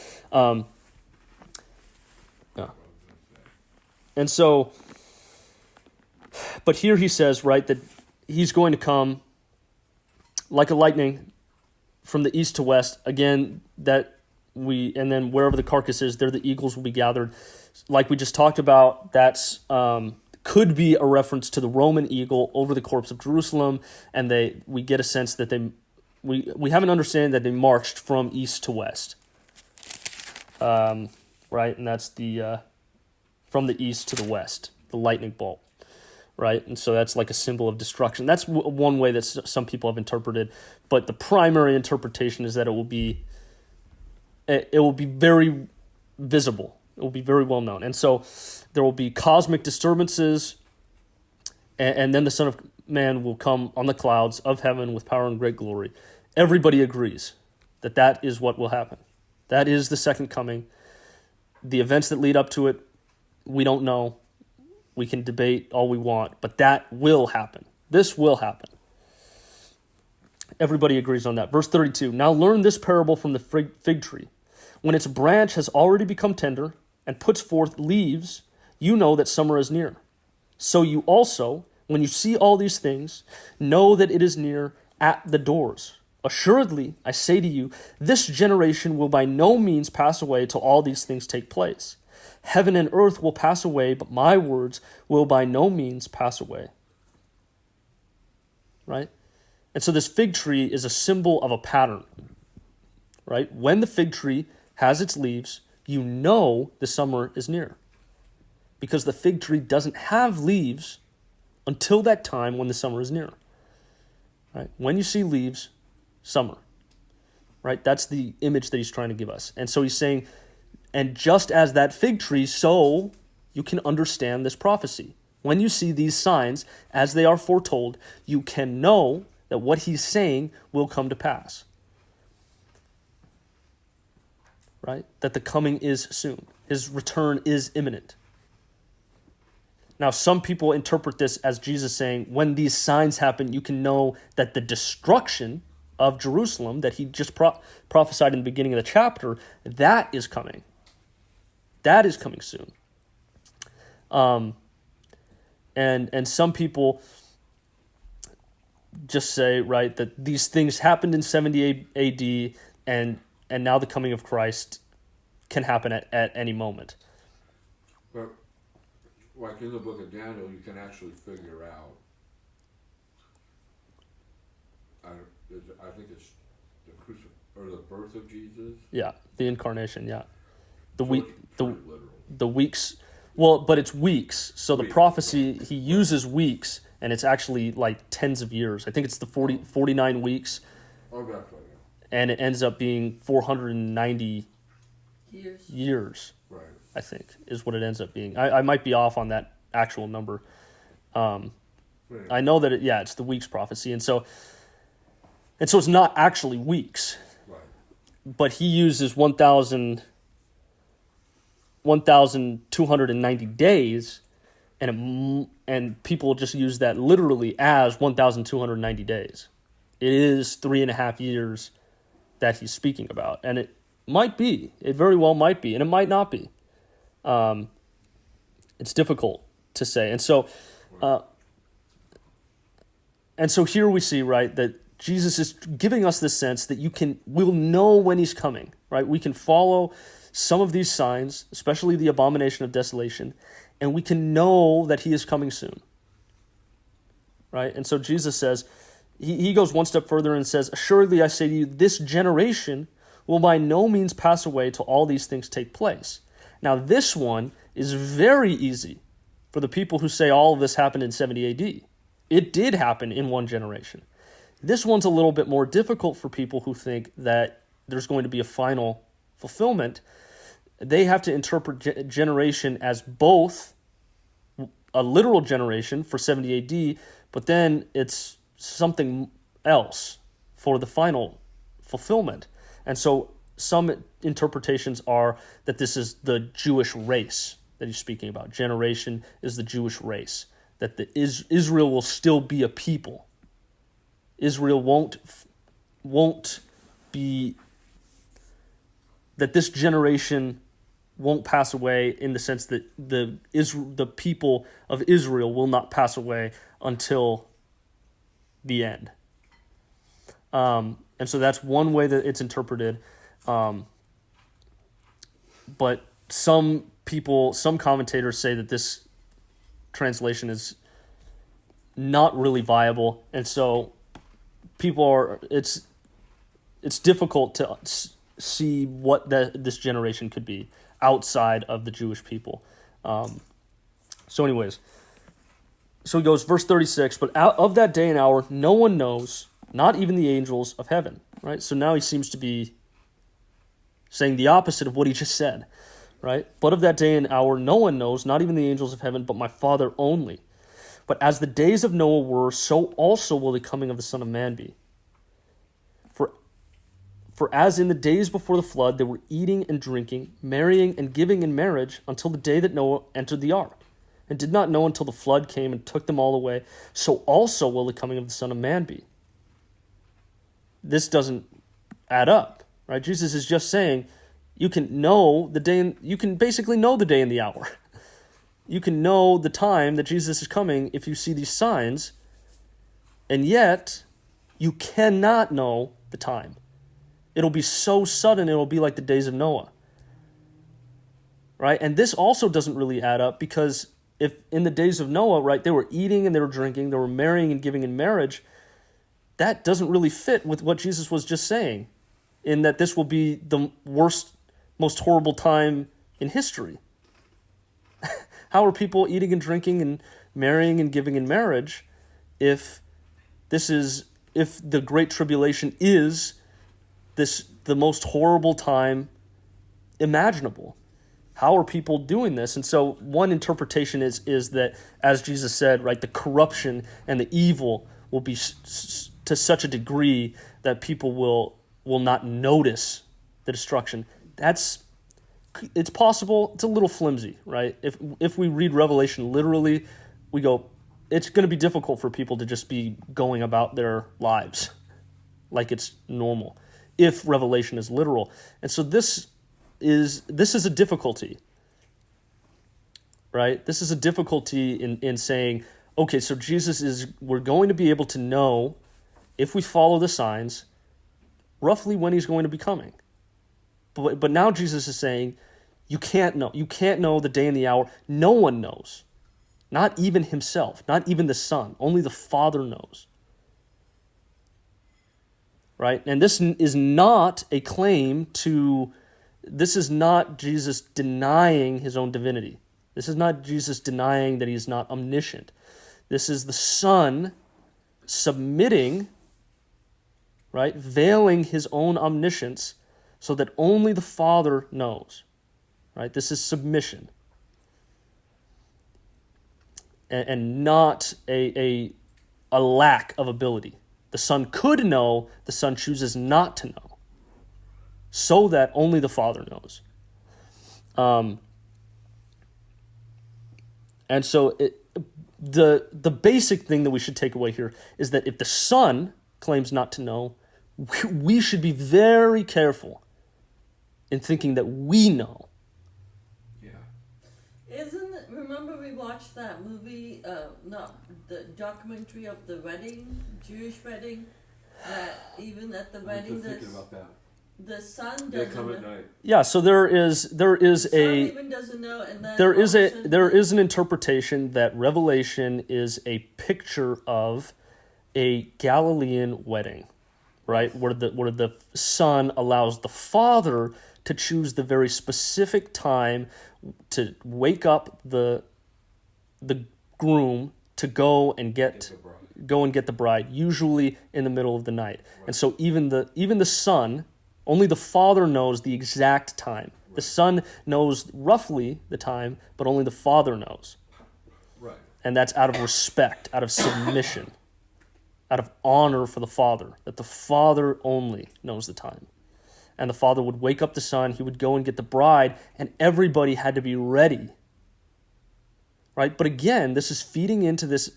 A: And so, but here he says, right, that he's going to come like a lightning from the east to west. Again, and then wherever the carcass is, there the eagles will be gathered. Like we just talked about, that's could be a reference to the Roman eagle over the corpse of Jerusalem, and we get a sense that we have an understanding that they marched from east to west, right? And that's the from the east to the west, the lightning bolt, right? And so that's like a symbol of destruction. That's one way that some people have interpreted, but the primary interpretation is that it will be very visible. It will be very well known. And so there will be cosmic disturbances, and then the Son of Man will come on the clouds of heaven with power and great glory. Everybody agrees that is what will happen. That is the second coming. The events that lead up to it, we don't know. We can debate all we want, but that will happen. This will happen. Everybody agrees on that. Verse 32, now learn this parable from the fig tree. When its branch has already become tender and puts forth leaves, you know that summer is near. So you also, when you see all these things, know that it is near at the doors. Assuredly, I say to you, this generation will by no means pass away till all these things take place. Heaven and earth will pass away, but my words will by no means pass away. Right? And so this fig tree is a symbol of a pattern. Right? When the fig tree has its leaves, you know the summer is near. Because the fig tree doesn't have leaves until that time when the summer is near. Right? When you see leaves, summer. Right? That's the image that he's trying to give us. And so he's saying, and just as that fig tree, so you can understand this prophecy. When you see these signs, as they are foretold, you can know that what he's saying will come to pass. Right? That the coming is soon. His return is imminent. Now, some people interpret this as Jesus saying, when these signs happen, you can know that the destruction of Jerusalem that he just prophesied in the beginning of the chapter, that is coming. That is coming soon. And some people just say, right, that these things happened in 70 AD and now the coming of Christ can happen at any moment.
C: But like in the book of Daniel, you can actually figure out, I think it's the birth of Jesus.
A: Yeah, the incarnation, yeah. The
C: So
A: week,
C: it's pretty literal.
A: the weeks, well, but it's weeks. So the
C: Weeks.
A: prophecy, he uses weeks, and it's actually like tens of years. I think it's the 49 weeks,
C: Oh, that's right.
A: and it ends up being 490 years,
C: Right.
A: I think, is what it ends up being. I might be off on that actual number.
C: Right.
A: I know that, it's the weeks prophecy, and so it's not actually weeks,
C: Right.
A: but he uses 1,290 days, and people just use that literally as 1,290 days. It is 3.5 years that he's speaking about, and it very well might be, and it might not be. It's difficult to say, and so here we see, right, that Jesus is giving us this sense that we'll know when he's coming, right? We can follow some of these signs, especially the abomination of desolation, and we can know that he is coming soon. Right? And so Jesus says, he goes one step further and says, assuredly I say to you, this generation will by no means pass away till all these things take place. Now this one is very easy for the people who say all of this happened in 70 AD. It did happen in one generation. This one's a little bit more difficult for people who think that there's going to be a final fulfillment. They have to interpret generation as both a literal generation for 70 AD, but then it's something else for the final fulfillment. And so some interpretations are that this is the Jewish race that he's speaking about. Generation is the Jewish race. That Israel will still be a people. Israel won't be, that this generation won't pass away in the sense that the people of Israel will not pass away until the end. And so that's one way that it's interpreted. But some commentators say that this translation is not really viable, and so it's difficult to see what this generation could be outside of the Jewish people. So he goes, verse 36, but out of that day and hour no one knows, not even the angels of heaven. Right? So now he seems to be saying the opposite of what he just said. Right? But of that day and hour no one knows, not even the angels of heaven, but my Father only. But as the days of Noah were, so also will the coming of the Son of Man be. For as in the days before the flood, they were eating and drinking, marrying and giving in marriage until the day that Noah entered the ark, and did not know until the flood came and took them all away, so also will the coming of the Son of Man be. This doesn't add up, right? Jesus is just saying, you can know the day, you can basically know the day and the hour. You can know the time that Jesus is coming if you see these signs, and yet you cannot know the time. It'll be so sudden, it'll be like the days of Noah. Right? And this also doesn't really add up, because if in the days of Noah, right, they were eating and they were drinking, they were marrying and giving in marriage, that doesn't really fit with what Jesus was just saying, in that this will be the worst, most horrible time in history. How are people eating and drinking and marrying and giving in marriage if the Great Tribulation is the most horrible time imaginable? How are people doing this? And so one interpretation is that, as Jesus said, right, the corruption and the evil will be to such a degree that people will not notice the destruction. It's possible. It's a little flimsy, right? If we read Revelation literally, we go, it's going to be difficult for people to just be going about their lives like it's normal, if Revelation is literal. And so this is a difficulty, right? This is a difficulty in saying, okay, so we're going to be able to know, if we follow the signs, roughly when he's going to be coming. But now Jesus is saying, you can't know. You can't know the day and the hour. No one knows. Not even himself. Not even the Son. Only the Father knows. Right? And this is not a claim to... This is not Jesus denying his own divinity. This is not Jesus denying that he is not omniscient. This is the Son submitting, right? Veiling his own omniscience so that only the Father knows. Right? This is submission. And not a lack of ability. The Son could know, the Son chooses not to know, so that only the Father knows. And so the basic thing that we should take away here is that if the Son claims not to know, we should be very careful in thinking that we know.
B: Remember we watched that movie, the documentary of the wedding, Jewish wedding, that even at the wedding
C: thinking about that.
B: the son
C: They
B: doesn't
C: come at
B: know.
C: night.
A: Yeah, so there is
B: The son
A: a
B: even doesn't know, and then
A: there
B: all
A: is
B: of
A: a
B: sudden
A: there is an interpretation that Revelation is a picture of a Galilean wedding, right? Where the son allows the father to choose the very specific time to wake up the groom to go and
C: Get the bride.
A: get the bride, usually in the middle of the night. And so even the son, only the father knows the exact time. The son knows roughly the time, but only the father knows.
C: Right.
A: And that's out of respect, out of submission, out of honor for the father, that the father only knows the time. And the father would wake up the son, he would go and get the bride, and everybody had to be ready. Right? But again, this is feeding into this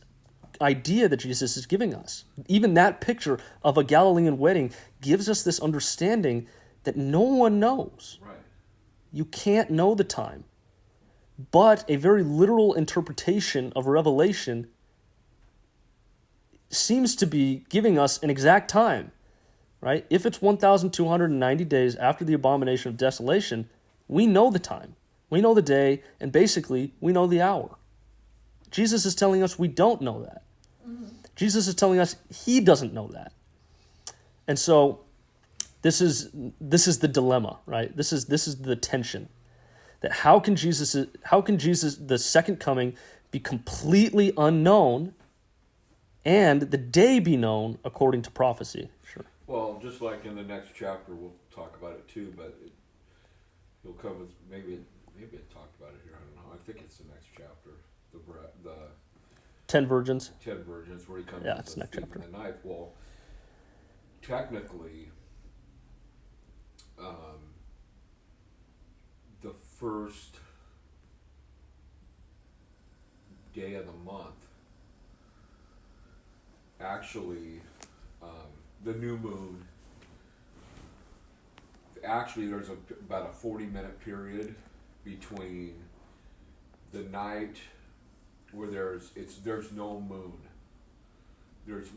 A: idea that Jesus is giving us. Even that picture of a Galilean wedding gives us this understanding that no one knows.
C: Right.
A: You can't know the time. But a very literal interpretation of Revelation seems to be giving us an exact time, right? If it's 1,290 days after the abomination of desolation, we know the time. We know the day, and basically, we know the hour. Jesus is telling us we don't know that. Mm-hmm. Jesus is telling us he doesn't know that. And so this is the dilemma, right? This is the tension. That how can Jesus the second coming be completely unknown and the day be known according to prophecy? Sure.
C: Well, just like in the next chapter, we'll talk about it too, but he'll come with maybe it talked about it here. I don't know. I think it's the next chapter. The
A: 10 virgins.
C: 10 virgins, where he comes
A: Yeah,
C: with
A: it's
C: the
A: next
C: thief
A: chapter.
C: and the knife. Well, technically, the first day of the month, actually, the new moon. Actually, there's about a 40-minute period between the night where there's no moon.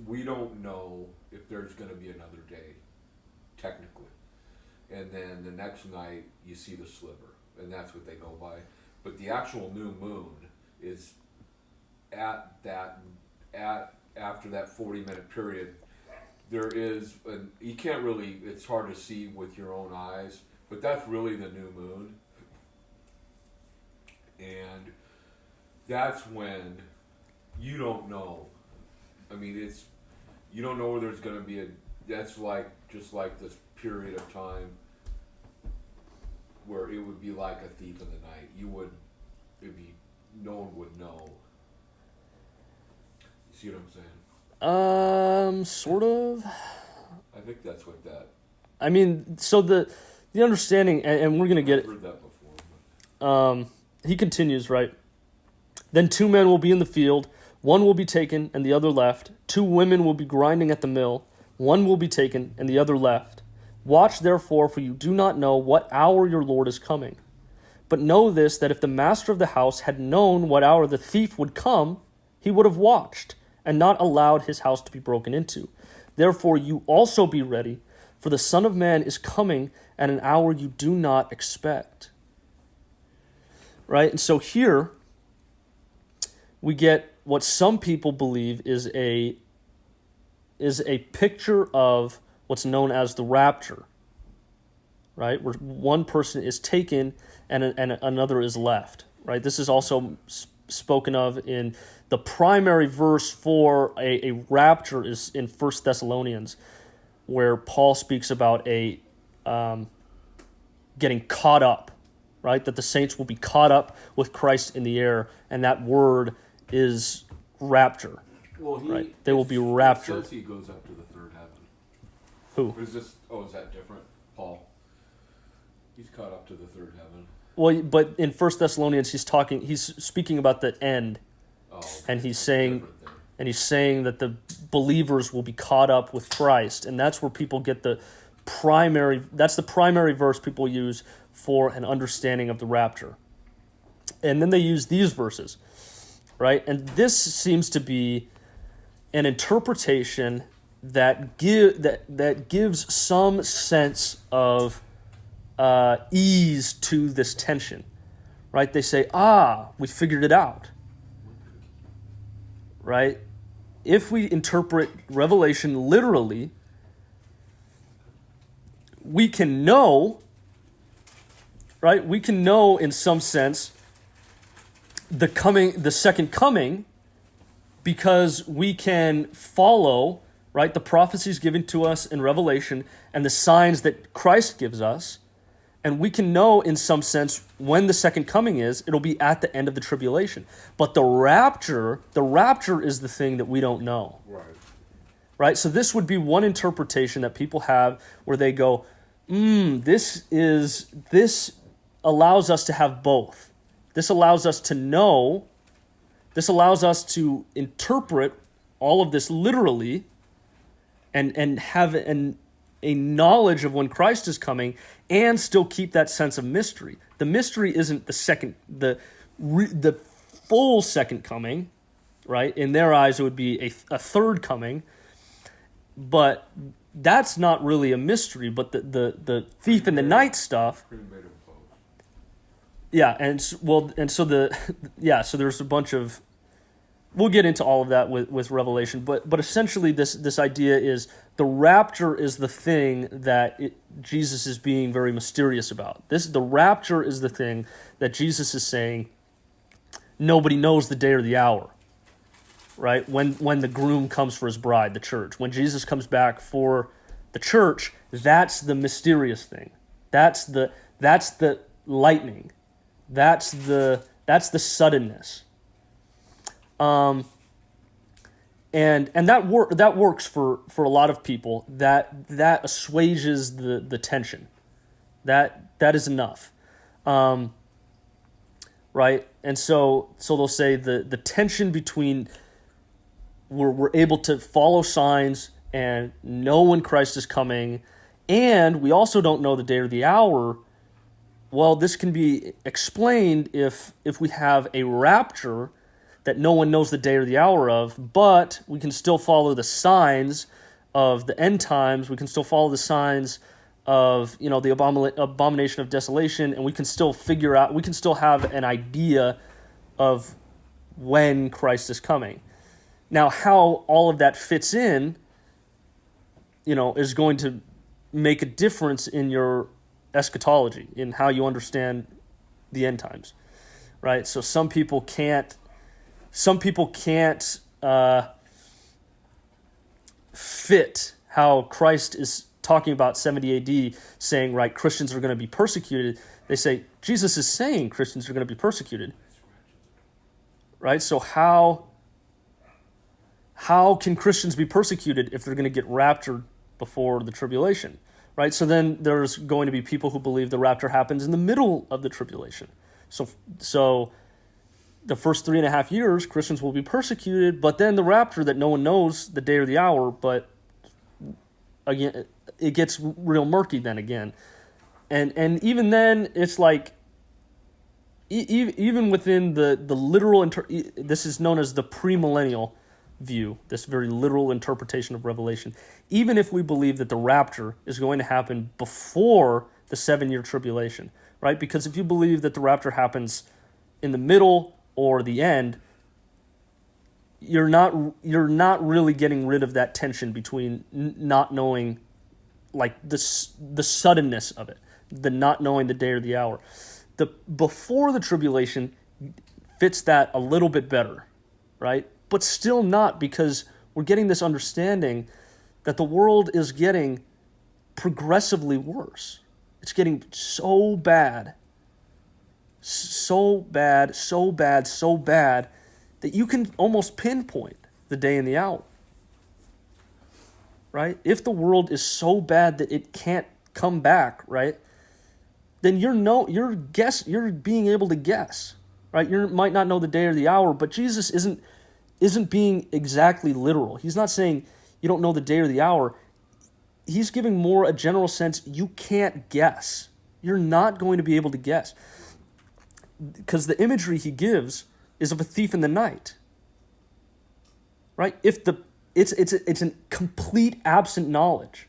C: We don't know if there's going to be another day, technically. And then the next night you see the sliver, and that's what they go by. But the actual new moon is after that 40-minute period. There is you can't really, it's hard to see with your own eyes, but that's really the new moon. And that's when you don't know. I mean, you don't know where there's going to be that's just like this period of time where it would be like a thief in the night. No one would know. You see what I'm saying?
A: Sort of.
C: I think that's what that.
A: I mean, so the understanding, and we're going to get
C: I've heard that before.
A: he continues, right? Then 2 men will be in the field, one will be taken and the other left. 2 women will be grinding at the mill, one will be taken and the other left. Watch therefore, for you do not know what hour your Lord is coming. But know this, that if the master of the house had known what hour the thief would come, he would have watched and not allowed his house to be broken into. Therefore you also be ready, for the Son of Man is coming at an hour you do not expect. Right? And so here we get what some people believe is a picture of what's known as the rapture. Right? Where one person is taken and another is left. Right? This is also spoken of in the primary verse for a rapture is in 1 Thessalonians, where Paul speaks about a getting caught up, right? That the saints will be caught up with Christ in the air, and that word is rapture.
C: Well,
A: right? They will be raptured.
C: It says he goes up to the third heaven.
A: Who?
C: Or is this? Oh, is that different? Paul. He's caught up to the third heaven.
A: Well, but in 1 Thessalonians, he's speaking about the end, and he's saying that the believers will be caught up with Christ, and that's where people get the primary verse people use for an understanding of the rapture. And then they use these verses, right? And this seems to be an interpretation that gives some sense of ease to this tension, right? They say, we figured it out, right? If we interpret Revelation literally, we can know, right? We can know in some sense the second coming, because we can follow, right, the prophecies given to us in Revelation and the signs that Christ gives us, and we can know in some sense when the second coming is. It'll be at the end of the tribulation. But the rapture is the thing that we don't know. Right? So this would be one interpretation that people have where they go, this allows us to have both. This allows us to know, this allows us to interpret all of this literally and have a knowledge of when Christ is coming and still keep that sense of mystery. The mystery isn't the full second coming, right? In their eyes, it would be a third coming, but that's not really a mystery. But the thief in the night stuff. Yeah, so there's a bunch of. We'll get into all of that with Revelation, but essentially this idea is the rapture is the thing that Jesus is being very mysterious about. The rapture is the thing that Jesus is saying nobody knows the day or the hour, right? When the groom comes for his bride, the church. When Jesus comes back for the church, that's the mysterious thing. That's the lightning. That's the suddenness. And that works for a lot of people. That assuages the tension. That is enough, right? And so they'll say the tension between we're able to follow signs and know when Christ is coming, and we also don't know the day or the hour. Well, this can be explained if we have a rapture that no one knows the day or the hour of, but we can still follow the signs of the end times. We can still follow the signs of, the abomination of desolation, and we can still have an idea of when Christ is coming. Now, how all of that fits in, is going to make a difference in your eschatology, in how you understand the end times, right? So some people can't fit how Christ is talking about 70 AD, saying, right, Christians are going to be persecuted. They say, Jesus is saying Christians are going to be persecuted. Right? So how can Christians be persecuted if they're going to get raptured before the tribulation? Right? So then there's going to be people who believe the rapture happens in the middle of the tribulation. So the first 3.5 years, Christians will be persecuted, but then the rapture that no one knows the day or the hour, but again, it gets real murky then again. And even then, it's like, even within the literal, this is known as the premillennial view, this very literal interpretation of Revelation. Even if we believe that the rapture is going to happen before the 7-year tribulation, right? Because if you believe that the rapture happens in the middle or the end, you're not really getting rid of that tension between not knowing, like the suddenness of it, the not knowing the day or the hour. The before the tribulation fits that a little bit better, right? But still not, because we're getting this understanding that the world is getting progressively worse. It's getting so bad that you can almost pinpoint the day and the hour, right? If the world is so bad that it can't come back, right, then you're being able to guess, right? You might not know the day or the hour, but Jesus isn't being exactly literal. He's not saying you don't know the day or the hour. He's giving more a general sense you can't guess. You're not going to be able to guess. Because the imagery he gives is of a thief in the night, right? If the It's a complete absent knowledge.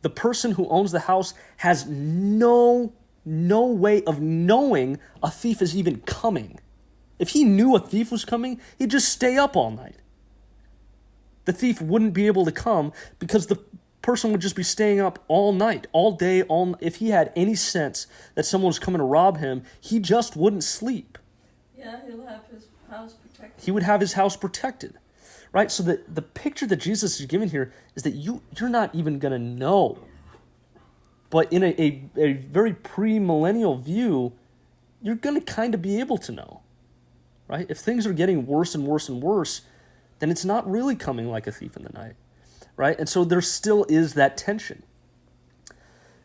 A: The person who owns the house has no way of knowing a thief is even coming. If he knew a thief was coming, he'd just stay up all night. The thief wouldn't be able to come because the person would just be staying up all night, all day, if he had any sense that someone was coming to rob him, he just wouldn't sleep.
B: Yeah, he'll have his house protected.
A: He would have his house protected. Right? So the picture that Jesus is giving here is that you're not even going to know. But in a very premillennial view, you're going to kind of be able to know. Right? If things are getting worse and worse and worse, then it's not really coming like a thief in the night. Right? And so there still is that tension.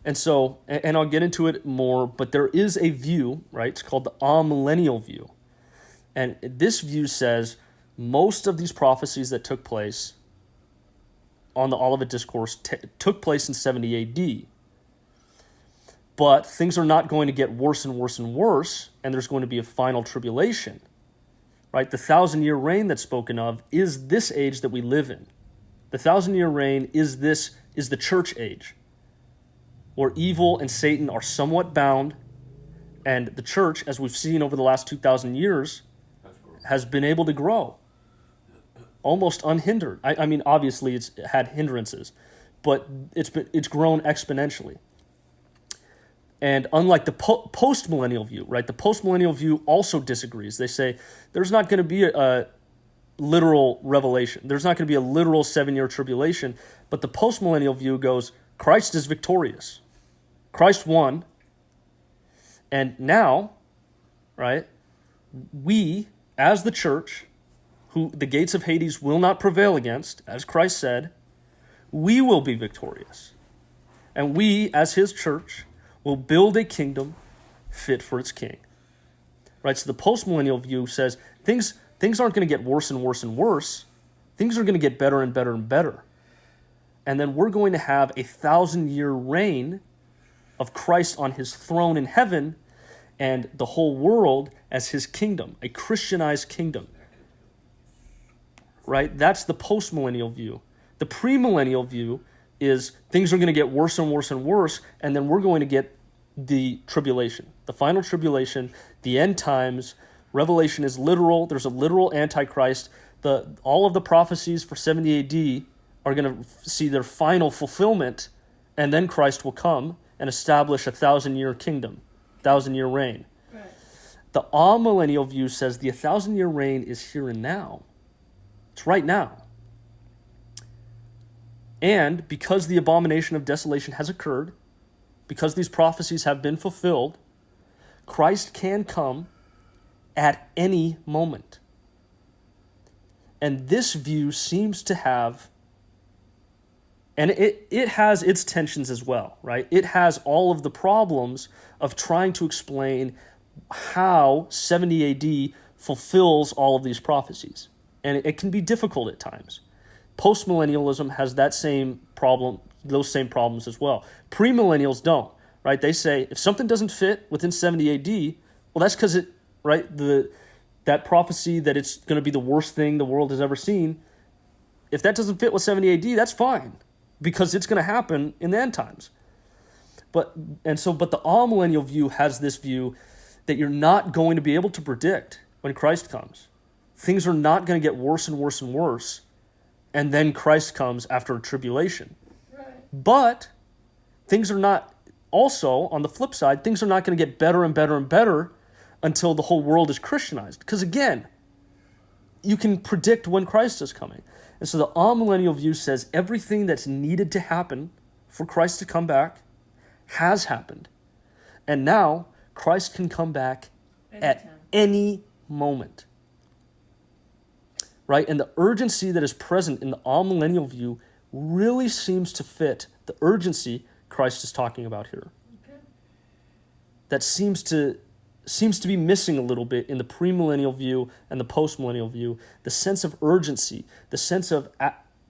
A: And so, and I'll get into it more, but there is a view, right? It's called the amillennial view. And this view says most of these prophecies that took place on the Olivet Discourse took place in 70 AD. But things are not going to get worse and worse and worse, and there's going to be a final tribulation. Right? The 1,000-year reign that's spoken of is this age that we live in. The 1,000-year reign is the church age, where evil and Satan are somewhat bound, and the church, as we've seen over the last 2,000 years, has been able to grow almost unhindered. I mean, obviously it's had hindrances, but it's grown exponentially. And unlike the post-millennial view, right? The post-millennial view also disagrees. They say there's not going to be a literal revelation. There's not going to be a literal 7-year tribulation. But the post-millennial view goes, Christ is victorious. Christ won. And now, right, we, as the church, who the gates of Hades will not prevail against, as Christ said, we will be victorious. And we, as his church, will build a kingdom fit for its king. Right? So the postmillennial view says things aren't going to get worse and worse and worse. Things are going to get better and better and better. And then we're going to have a 1,000-year reign of Christ on his throne in heaven and the whole world as his kingdom, a Christianized kingdom. Right? That's the postmillennial view. The premillennial view is things are going to get worse and worse and worse, and then we're going to get the tribulation, the final tribulation, the end times. Revelation is literal. There's a literal antichrist. All of the prophecies for 70 AD are going to see their final fulfillment, and then Christ will come and establish a 1,000-year kingdom, 1,000-year reign.
B: Right.
A: The amillennial view says the 1,000-year reign is here and now. It's right now. And because the abomination of desolation has occurred, because these prophecies have been fulfilled, Christ can come at any moment. And this view seems to have, and it has its tensions as well, right? It has all of the problems of trying to explain how 70 AD fulfills all of these prophecies. And it can be difficult at times. Postmillennialism has that same problem, those same problems as well. Premillennials don't, right? They say if something doesn't fit within 70 AD, well, that's because that prophecy that it's going to be the worst thing the world has ever seen, if that doesn't fit with 70 AD, that's fine, because it's going to happen in the end times. But the amillennial view has this view that you're not going to be able to predict when Christ comes. Things are not going to get worse and worse and worse, and then Christ comes after a tribulation.
B: Right.
A: But things are not, also, on the flip side, things are not going to get better and better and better until the whole world is Christianized. Because again, you can predict when Christ is coming. And so the amillennial view says everything that's needed to happen for Christ to come back has happened. And now Christ can come back at any moment. Right? And the urgency that is present in the amillennial view really seems to fit the urgency Christ is talking about here.
B: Okay.
A: That seems to be missing a little bit in the premillennial view and the postmillennial view. The sense of urgency, the sense of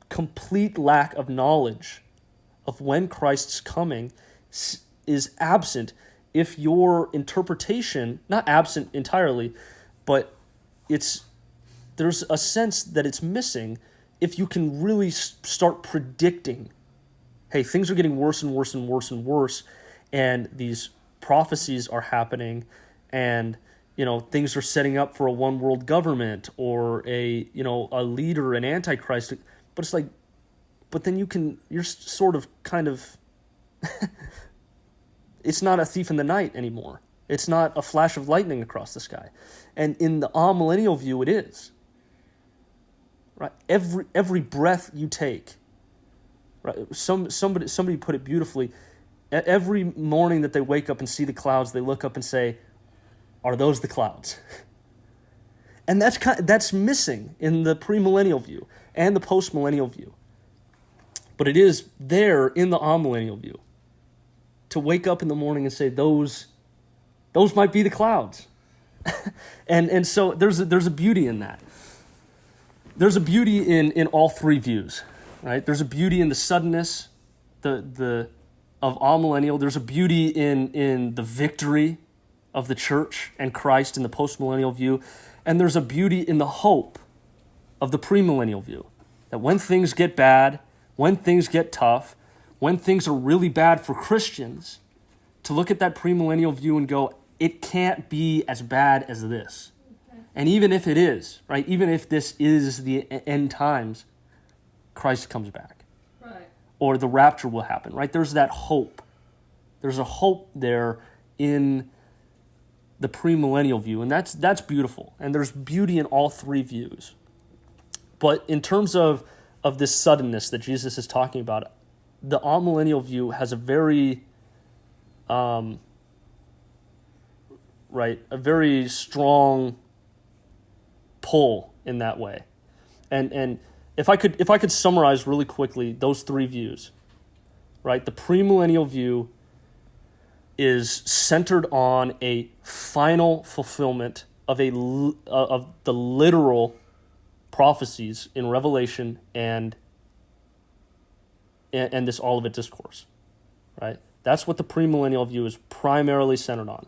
A: complete lack of knowledge of when Christ's coming is absent if your interpretation, not absent entirely, but there's a sense that it's missing if you can really start predicting, hey, things are getting worse and worse and worse and worse, and these prophecies are happening, and things are setting up for a one world government or a leader, an antichrist. But it's like, but then you're sort of kind of, it's not a thief in the night anymore. It's not a flash of lightning across the sky. And in the amillennial view, it is. Right? Every breath you take, right? Somebody put it beautifully. Every morning that they wake up and see the clouds, they look up and say, "Are those the clouds?" And that's missing in the premillennial view and the postmillennial view. But it is there in the amillennial view to wake up in the morning and say, "Those might be the clouds." and so there's a beauty in that. There's a beauty in all three views, right? There's a beauty in the suddenness, of amillennial. There's a beauty in the victory of the church and Christ in the postmillennial view, and there's a beauty in the hope of the premillennial view. That when things get bad, when things get tough, when things are really bad for Christians, to look at that premillennial view and go, it can't be as bad as this. And even if it is, right, even if this is the end times, Christ comes back.
B: Right.
A: Or the rapture will happen, right? There's that hope. There's a hope there in the premillennial view, and that's beautiful. And there's beauty in all three views. But in terms of this suddenness that Jesus is talking about, the amillennial view has a very a very strong pull in that way. And if I could summarize really quickly those three views, right? The premillennial view is centered on a final fulfillment of the literal prophecies in Revelation and this Olivet Discourse, right? That's what the premillennial view is primarily centered on,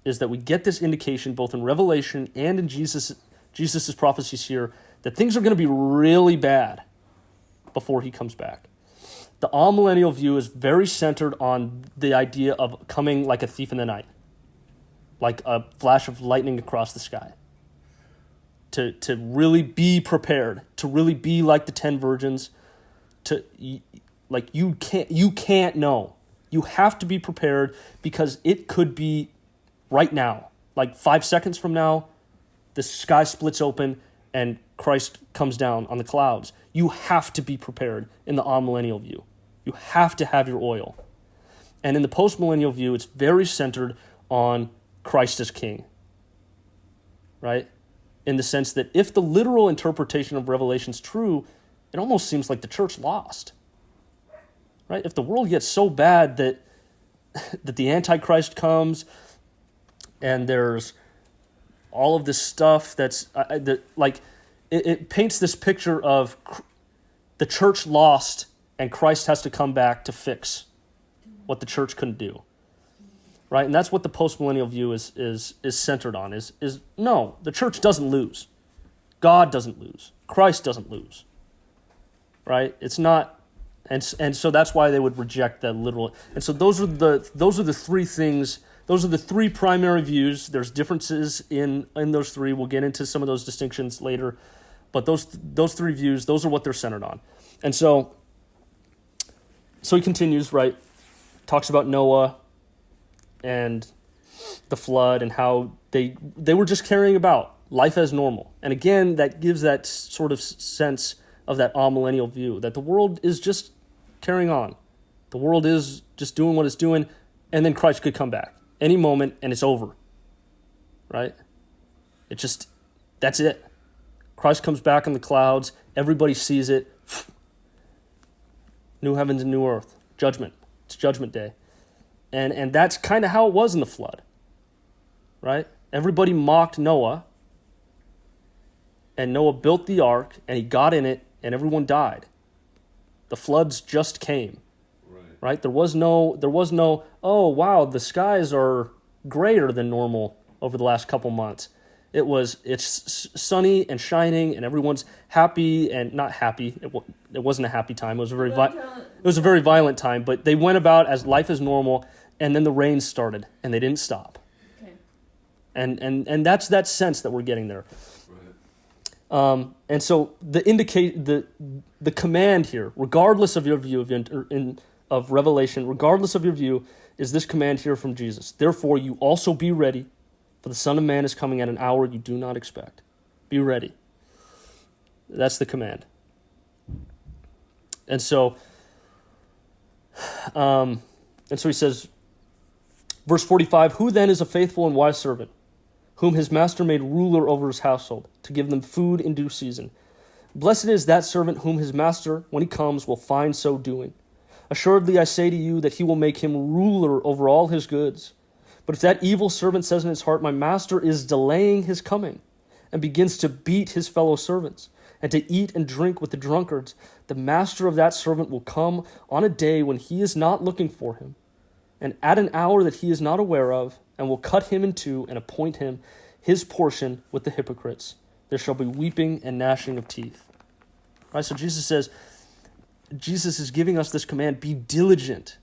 A: is that we get this indication both in Revelation and in Jesus' prophecies here that things are going to be really bad before he comes back. The amillennial view is very centered on the idea of coming like a thief in the night, like a flash of lightning across the sky. To really be prepared, to really be like the 10 virgins, you can't know. You have to be prepared because it could be right now. Like 5 seconds from now, the sky splits open and Christ comes down on the clouds. You have to be prepared in the amillennial view. You have to have your oil. And in the postmillennial view, it's very centered on Christ as king, right? In the sense that if the literal interpretation of Revelation is true, it almost seems like the church lost, right? If the world gets so bad that the Antichrist comes and there's all of this stuff it paints this picture of the church lost and Christ has to come back to fix what the church couldn't do, right? And that's what the postmillennial view is centered on, is no, the church doesn't lose. God doesn't lose. Christ doesn't lose, right? It's not, and so that's why they would reject that literal. And so those are the three things. Those are the three primary views. There's differences in those three. We'll get into some of those distinctions later. But those three views, those are what they're centered on. And so he continues, right? Talks about Noah and the flood and how they were just carrying about life as normal. And again, that gives that sort of sense of that amillennial view, that the world is just carrying on. The world is just doing what it's doing, and then Christ could come back any moment and it's over, right? That's it. Christ comes back in the clouds. Everybody sees it. New heavens and new earth. Judgment. It's judgment day. And that's kind of how it was in the flood, right? Everybody mocked Noah, and Noah built the ark, and he got in it, and everyone died. The floods just came, right? There was no, oh, wow, the skies are grayer than normal over the last couple months. It's sunny and shining, and everyone's happy and not happy. It wasn't a happy time. It was a very violent time. But they went about as life as normal, and then the rain started, and they didn't stop.
B: Okay.
A: And that's that sense that we're getting there.
C: Right.
A: And so the command here, regardless of your view of Revelation, regardless of your view, is this command here from Jesus. Therefore, you also be ready, for the Son of Man is coming at an hour you do not expect. Be ready. That's the command. And so he says, verse 45, who then is a faithful and wise servant, whom his master made ruler over his household, to give them food in due season? Blessed is that servant whom his master, when he comes, will find so doing. Assuredly I say to you that he will make him ruler over all his goods. But if that evil servant says in his heart, my master is delaying his coming, and begins to beat his fellow servants, and to eat and drink with the drunkards, the master of that servant will come on a day when he is not looking for him, and at an hour that he is not aware of, and will cut him in two and appoint him his portion with the hypocrites. There shall be weeping and gnashing of teeth. All right, so Jesus is giving us this command, be diligent,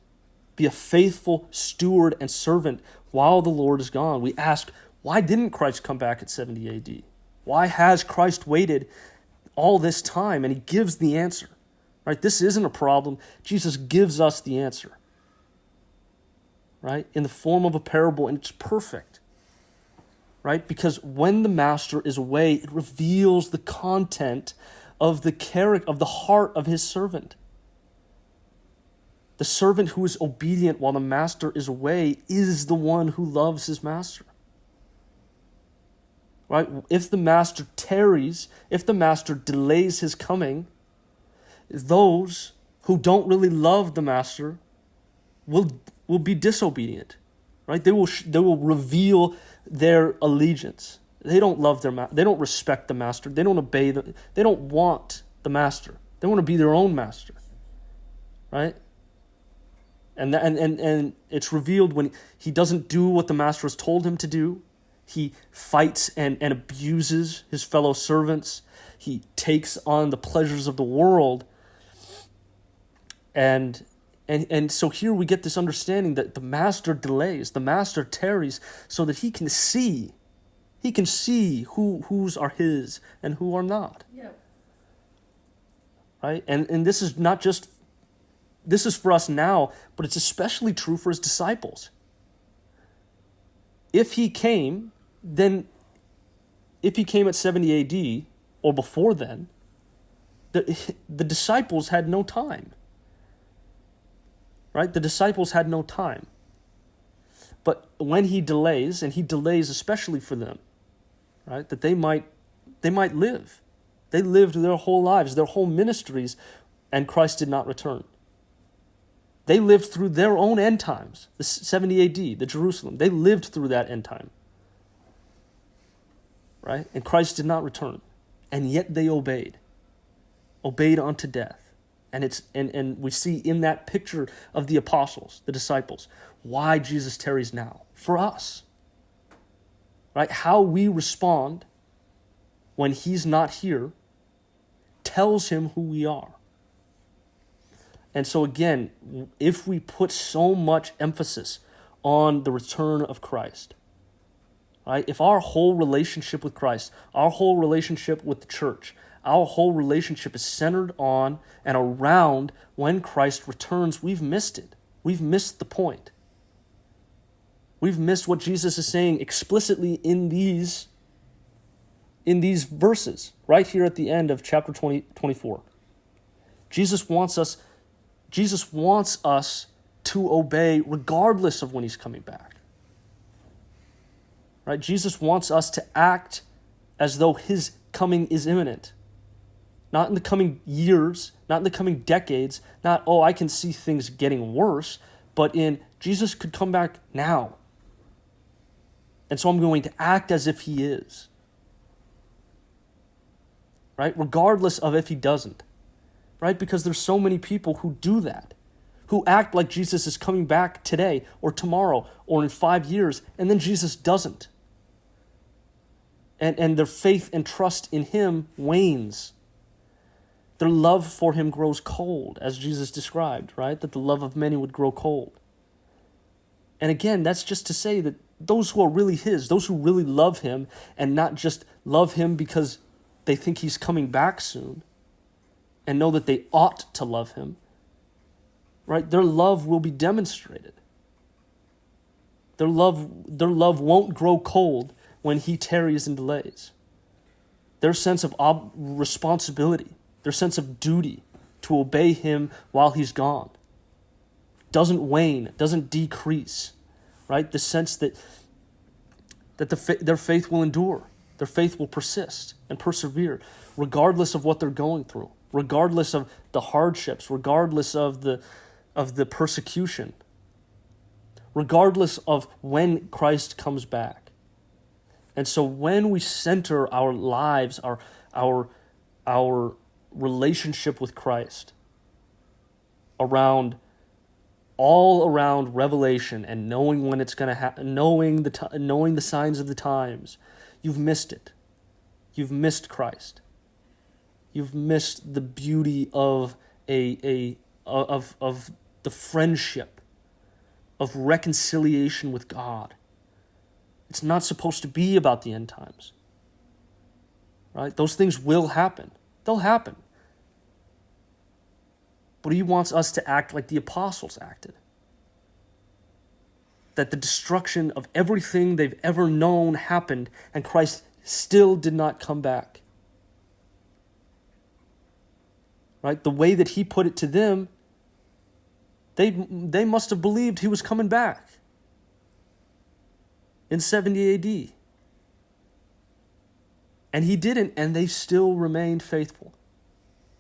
A: be a faithful steward and servant while the Lord is gone. We ask, why didn't Christ come back at 70 AD? Why has Christ waited all this time? And he gives the answer. Right? This isn't a problem. Jesus gives us the answer. Right? In the form of a parable, and it's perfect. Right? Because when the master is away, it reveals the content of the character, of the heart of his servant. The servant who is obedient while the master is away is the one who loves his master. Right? If the master tarries, if the master delays his coming, those who don't really love the master will be disobedient. Right? They will reveal their allegiance. They don't love they don't respect the master. They don't obey they don't want the master. They want to be their own master. Right? And it's revealed when he doesn't do what the master has told him to do. He fights and abuses his fellow servants. He takes on the pleasures of the world. And so here we get this understanding that the master delays, the master tarries, so that he can see whose are his and who are not.
B: Yeah.
A: Right? And this is not just, this is for us now, but it's especially true for his disciples. If he came at 70 AD, or before then, the disciples had no time. Right? The disciples had no time. But when he delays, and he delays especially for them, right, that they might live. They lived their whole lives, their whole ministries, and Christ did not return. They lived through their own end times, the 70 AD, the Jerusalem. They lived through that end time. Right? And Christ did not return. And yet they obeyed unto death. And we see in that picture of the apostles, the disciples, why Jesus tarries now for us. Right? How we respond when he's not here tells him who we are. And so again, if we put so much emphasis on the return of Christ, right? If our whole relationship with Christ, our whole relationship with the church, our whole relationship is centered on and around when Christ returns, we've missed it. We've missed the point. We've missed what Jesus is saying explicitly in these verses, right here at the end of chapter 24. Jesus wants us to obey regardless of when he's coming back. Right? Jesus wants us to act as though his coming is imminent. Not in the coming years, not in the coming decades, not, I can see things getting worse, but in Jesus could come back now. And so I'm going to act as if he is. Right? Regardless of if he doesn't. Right? Because there's so many people who do that. Who act like Jesus is coming back today or tomorrow or in 5 years, and then Jesus doesn't. and their faith and trust in him wanes. Their love for him grows cold, as Jesus described, right? That the love of many would grow cold. And again, that's just to say that those who are really his, those who really love him, and not just love him because they think he's coming back soon, and know that they ought to love him, right? Their love will be demonstrated. Their love won't grow cold when he tarries and delays. Their sense of responsibility, their sense of duty to obey him while he's gone doesn't wane, doesn't decrease, right? The sense that their faith will endure, their faith will persist and persevere, regardless of what they're going through, regardless of the hardships, regardless of the persecution, regardless of when Christ comes back. And so when we center our lives, our relationship with Christ all around revelation and knowing when it's going to happen, knowing the signs of the times, you've missed it. You've missed Christ. You've missed the beauty of of the friendship, of reconciliation with God. It's not supposed to be about the end times. Right? Those things will happen. They'll happen. But he wants us to act like the apostles acted. That the destruction of everything they've ever known happened, and Christ still did not come back. Right? The way that he put it to them, they must have believed he was coming back in 70 AD. And he didn't, and they still remained faithful.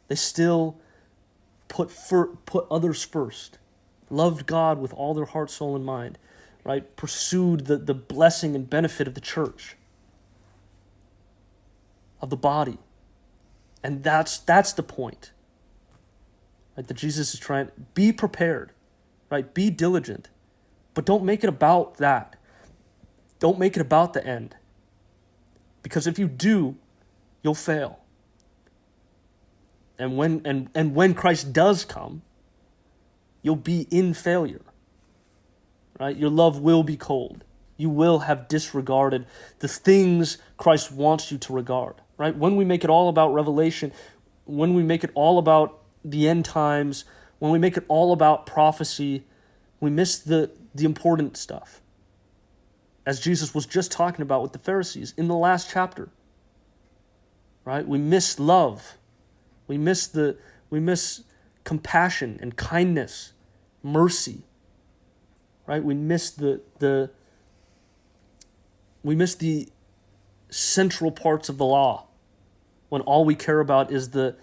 A: They still put others first, loved God with all their heart, soul, and mind, right? Pursued the blessing and benefit of the church, of the body. And that's the point. Right? That Jesus is trying, be prepared, right? Be diligent, but don't make it about that. Don't make it about the end. Because if you do, you'll fail. And when Christ does come, you'll be in failure. Right? Your love will be cold. You will have disregarded the things Christ wants you to regard. Right? When we make it all about revelation, when we make it all about the end times, when we make it all about prophecy, we miss the important stuff. As Jesus was just talking about with the Pharisees in the last chapter. Right? We miss love. We miss compassion and kindness, mercy. Right? We miss the central parts of the law when all we care about is the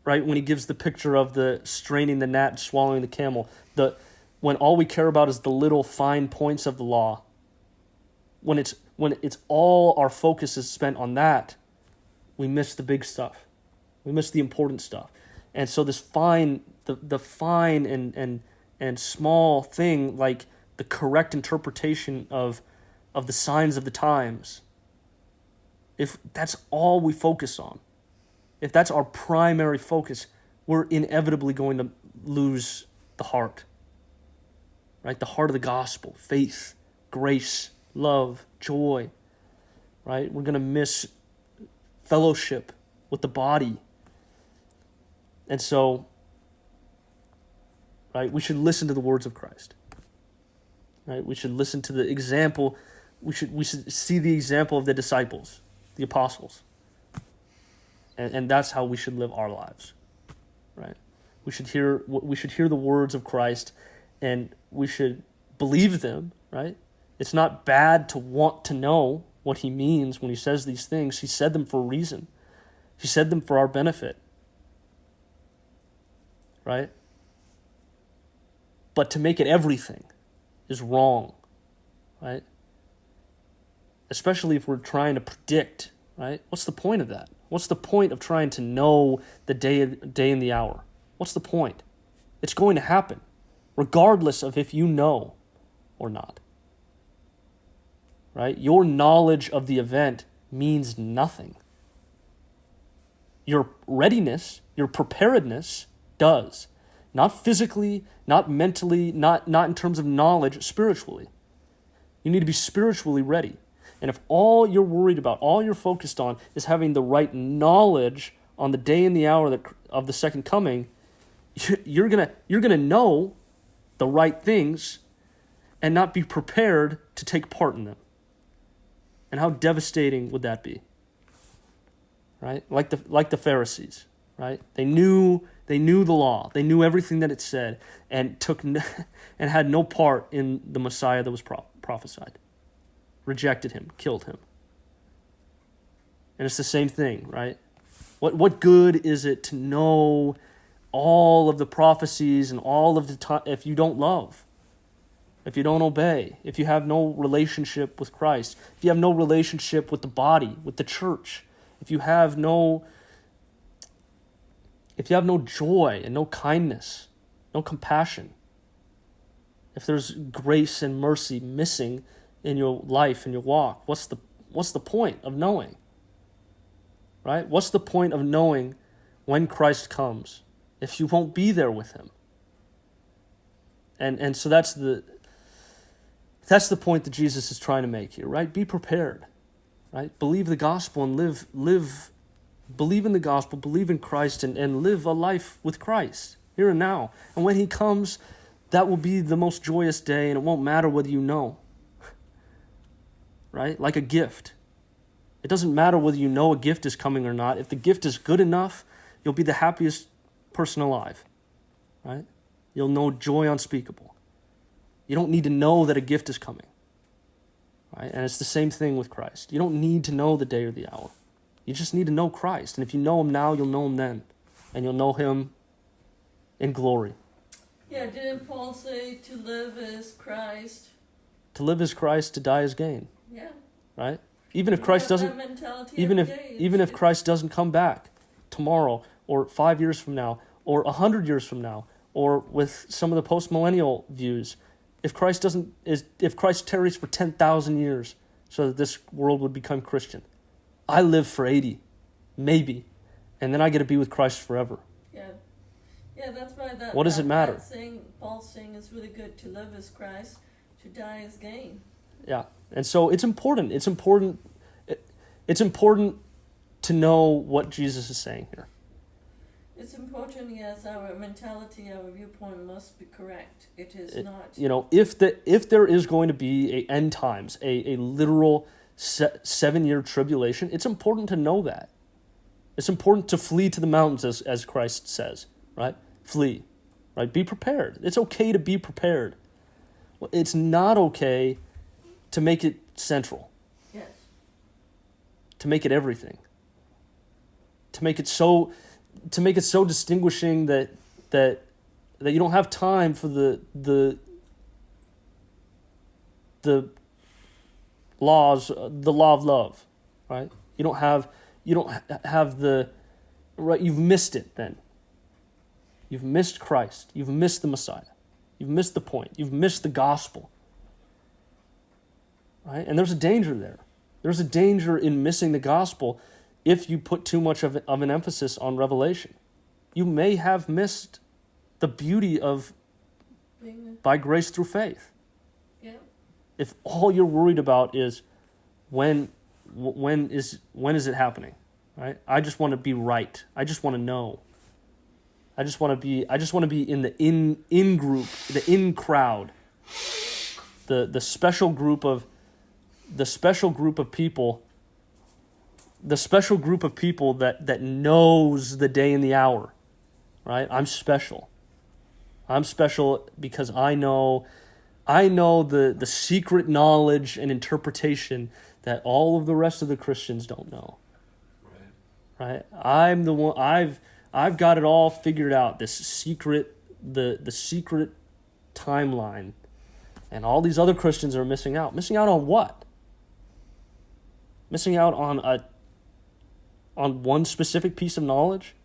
A: right, when he gives the picture of the straining the gnat and swallowing the camel, when all we care about is the little fine points of the law, when it's all our focus is spent on that, we miss the big stuff. We miss the important stuff. And so this fine, the fine and small thing, like the correct interpretation of the signs of the times, if that's all we focus on, if that's our primary focus, we're inevitably going to lose the heart. Right? The heart of the gospel, faith, grace, love, joy. Right? We're going to miss fellowship with the body. And so, right, we should listen to the words of Christ. Right? We should listen to the example. We should see the example of the disciples, the apostles. And that's how we should live our lives. Right? We should hear the words of Christ, and we should believe them, right? It's not bad to want to know what he means when he says these things. He said them for a reason. He said them for our benefit. Right? But to make it everything is wrong. Right? Especially if we're trying to predict, right? What's the point of that? What's the point of trying to know the day and the hour? What's the point? It's going to happen, regardless of if you know or not. right? Your knowledge of the event means nothing. Your readiness, your preparedness does. Not physically, not mentally, not in terms of knowledge, spiritually. You need to be spiritually ready. And if all you're worried about, all you're focused on is having the right knowledge on the day and the hour of the second coming, you're gonna know the right things and not be prepared to take part in them. And how devastating would that be? Right? Like the Pharisees, right? They knew the law. They knew everything that it said and and had no part in the Messiah that was prophesied. Rejected him, killed him. And it's the same thing, right? What good is it to know all of the prophecies and all of the time if you don't love? If you don't obey, if you have no relationship with Christ, if you have no relationship with the body, with the church, if you have no joy and no kindness, no compassion, if there's grace and mercy missing in your life and your walk, what's the point of knowing? Right? What's the point of knowing when Christ comes if you won't be there with him? And so that's the point that Jesus is trying to make here, right? Be prepared, right? Believe the gospel and believe in the gospel, believe in Christ and live a life with Christ here and now. And when he comes, that will be the most joyous day, and it won't matter whether you know, right? Like a gift. It doesn't matter whether you know a gift is coming or not. If the gift is good enough, you'll be the happiest person alive, right? You'll know joy unspeakable. You don't need to know that a gift is coming, right? And it's the same thing with Christ. You don't need to know the day or the hour. You just need to know Christ. And if you know him now, you'll know him then. And you'll know him in glory.
B: Yeah, didn't Paul say to live is Christ?
A: To live is Christ, to die is gain.
B: Yeah.
A: Right? Even if Christ doesn't, even if Christ doesn't come back tomorrow or 5 years from now or 100 years from now or with some of the post-millennial views, if Christ tarries for 10,000 years so that this world would become Christian, I live for 80, maybe, and then I get to be with Christ forever.
B: Yeah, that's why that.
A: What does it matter?
B: Paul's saying it's really good to live as Christ, to die as gain.
A: Yeah, and so it's important. It's important to know what Jesus is saying here.
B: It's important, yes. Our mentality, our viewpoint must be correct. It is not.
A: If there is going to be a end times, a literal 7-year tribulation, it's important to know that. It's important to flee to the mountains, as Christ says, right? Flee, right? Be prepared. It's okay to be prepared. It's not okay to make it central.
B: Yes.
A: To make it everything. To make it so distinguishing that you don't have time for the law of love, right? You don't have the right. You've missed it then. You've missed Christ. You've missed the Messiah. You've missed the point. You've missed the gospel. Right? And there's a danger there. There's a danger in missing the gospel if you put too much of an emphasis on revelation. You may have missed the beauty of by grace through faith.
B: Yeah.
A: If all you're worried about is when is it happening, right? I just want to be right. I just want to know. I just want to be in the in group, the in crowd. The special group of people. The special group of people that knows the day and the hour, right? I'm special. I'm special because I know the secret knowledge and interpretation that all of the rest of the Christians don't know. Right? I'm the one. I've got it all figured out. This secret, the secret timeline, and all these other Christians are missing out. Missing out on what? Missing out on one specific piece of knowledge?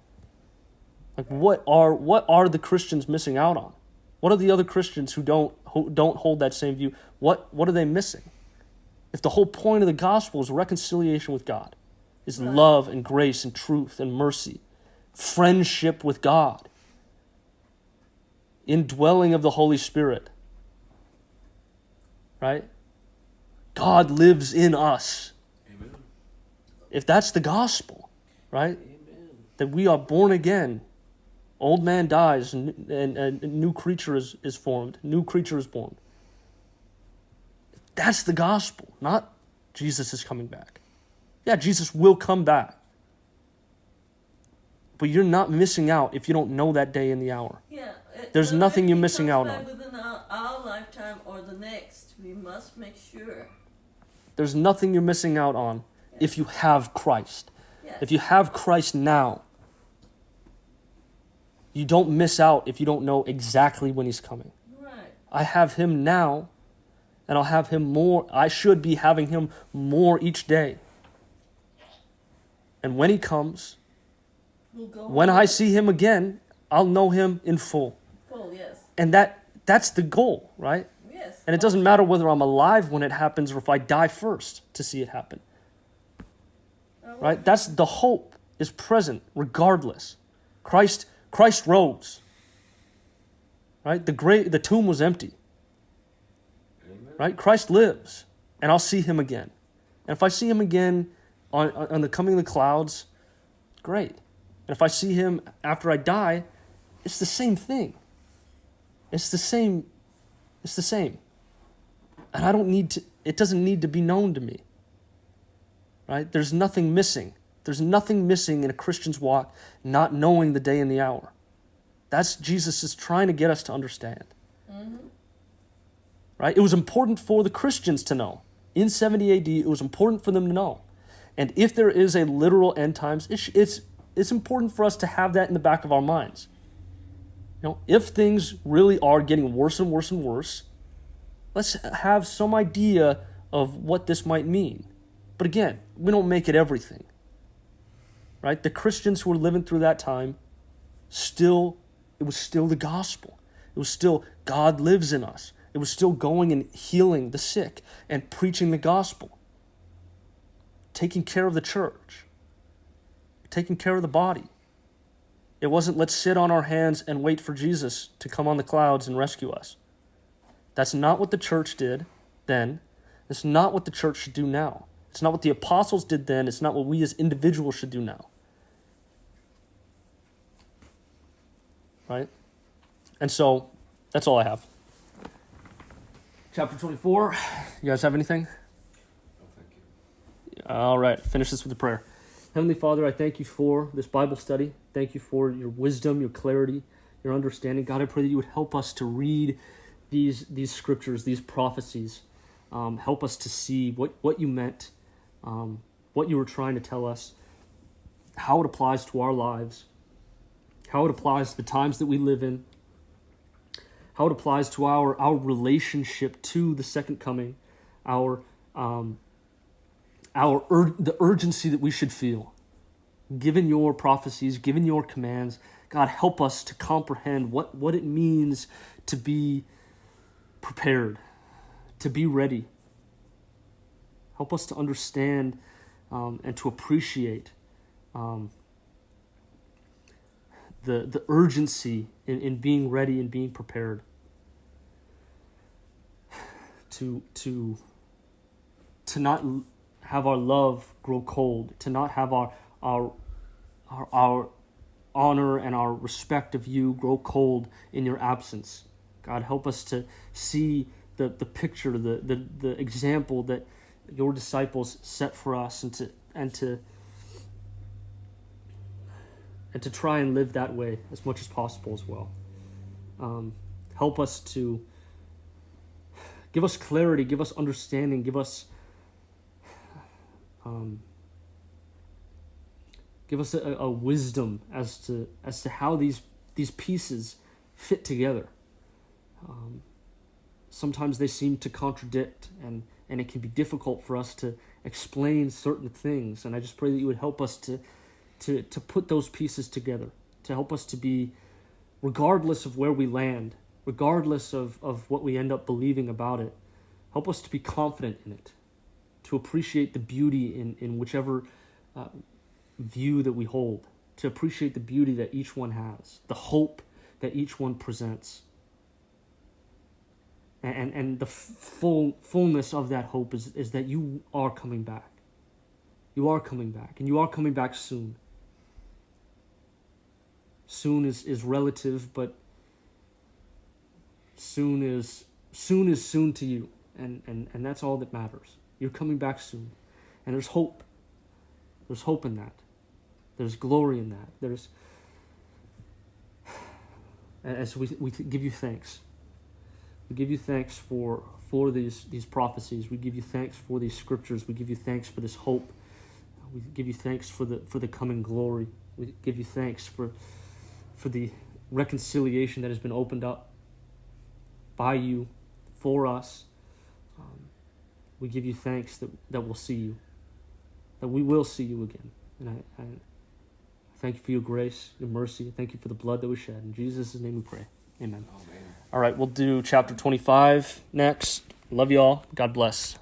A: Like what are the Christians missing out on? What are the other Christians who don't hold that same view? What are they missing? If the whole point of the gospel is reconciliation with God, is
B: Right.
A: love and grace and truth and mercy, friendship with God, indwelling of the Holy Spirit, right? God lives in us.
C: Amen.
A: If that's the gospel, right?
C: Amen.
A: That we are born again. Old man dies and a new creature is formed. New creature is born. That's the gospel, not Jesus is coming back. Yeah, Jesus will come back. But you're not missing out if you don't know that day and the hour.
B: Yeah.
A: There's
B: whether
A: nothing you're
B: he
A: missing
B: comes
A: out
B: back
A: on.
B: within our lifetime or the next, we must make sure.
A: There's nothing you're missing out on if you have Christ.
B: Yes.
A: If you have Christ now, you don't miss out if you don't know exactly when he's coming.
B: Right.
A: I have him now, and I'll have him more. I should be having him more each day. And when he comes,
B: We'll go
A: when
B: on
A: I see him again, I'll know him in full.
B: full, yes.
A: And that's the goal, right?
B: Yes.
A: And it doesn't matter whether I'm alive when it happens or if I die first to see it happen. Right? That's the hope is present regardless. Christ rose. Right? The tomb was empty.
C: Amen.
A: Right? Christ lives, and I'll see him again. And if I see him again on the coming of the clouds, great. And if I see him after I die, it's the same thing. It's the same. It's the same. And I don't need to, it doesn't need to be known to me. Right? There's nothing missing. There's nothing missing in a Christian's walk not knowing the day and the hour. That's Jesus is trying to get us to understand.
B: Mm-hmm.
A: Right? It was important for the Christians to know. In 70 AD, it was important for them to know. And if there is a literal end times, it's important for us to have that in the back of our minds. You know, if things really are getting worse and worse and worse, let's have some idea of what this might mean. But again, we don't make it everything. Right? The Christians who were living through that time, it was still the gospel. It was still God lives in us. It was still going and healing the sick and preaching the gospel. Taking care of the church. Taking care of the body. It wasn't let's sit on our hands and wait for Jesus to come on the clouds and rescue us. That's not what the church did then. It's not what the church should do now. It's not what the apostles did then. It's not what we as individuals should do now. Right? And so, that's all I have. Chapter 24. You guys have anything?
C: Oh, thank you.
A: All right, finish this with a prayer. Heavenly Father, I thank you for this Bible study. Thank you for your wisdom, your clarity, your understanding. God, I pray that you would help us to read these scriptures, these prophecies. Help us to see what you meant, what you were trying to tell us, how it applies to our lives, how it applies to the times that we live in, how it applies to our relationship to the second coming, the urgency that we should feel. Given your prophecies, given your commands, God, help us to comprehend what it means to be prepared, to be ready. Help us to understand and to appreciate the urgency in being ready and being prepared. To not have our love grow cold, to not have our honor and our respect of you grow cold in your absence. God, help us to see the picture, the example that your disciples set for us, and to try and live that way as much as possible as well. Help us to give us clarity, give us understanding, give us a wisdom as to how these pieces fit together. Sometimes they seem to contradict, and it can be difficult for us to explain certain things. And I just pray that you would help us to put those pieces together, to help us to be, regardless of where we land, regardless of what we end up believing about it, help us to be confident in it. to appreciate the beauty in whichever view that we hold, to appreciate the beauty that each one has, the hope that each one presents. And the fullness of that hope is that you are coming back. You are coming back, and you are coming back soon. Soon is relative, but soon is soon to you, and that's all that matters. You're coming back soon, and there's hope. There's hope in that. There's glory in that. There's, as we give you thanks. We give you thanks for these prophecies. We give you thanks for these scriptures. We give you thanks for this hope. We give you thanks for the coming glory. We give you thanks for the reconciliation that has been opened up by you for us. We give you thanks that we'll see you, that we will see you again. And I thank you for your grace, your mercy. Thank you for the blood that was shed. In Jesus' name we pray. Amen.
C: Amen.
A: All right, we'll do chapter 25 next. Love you all. God bless.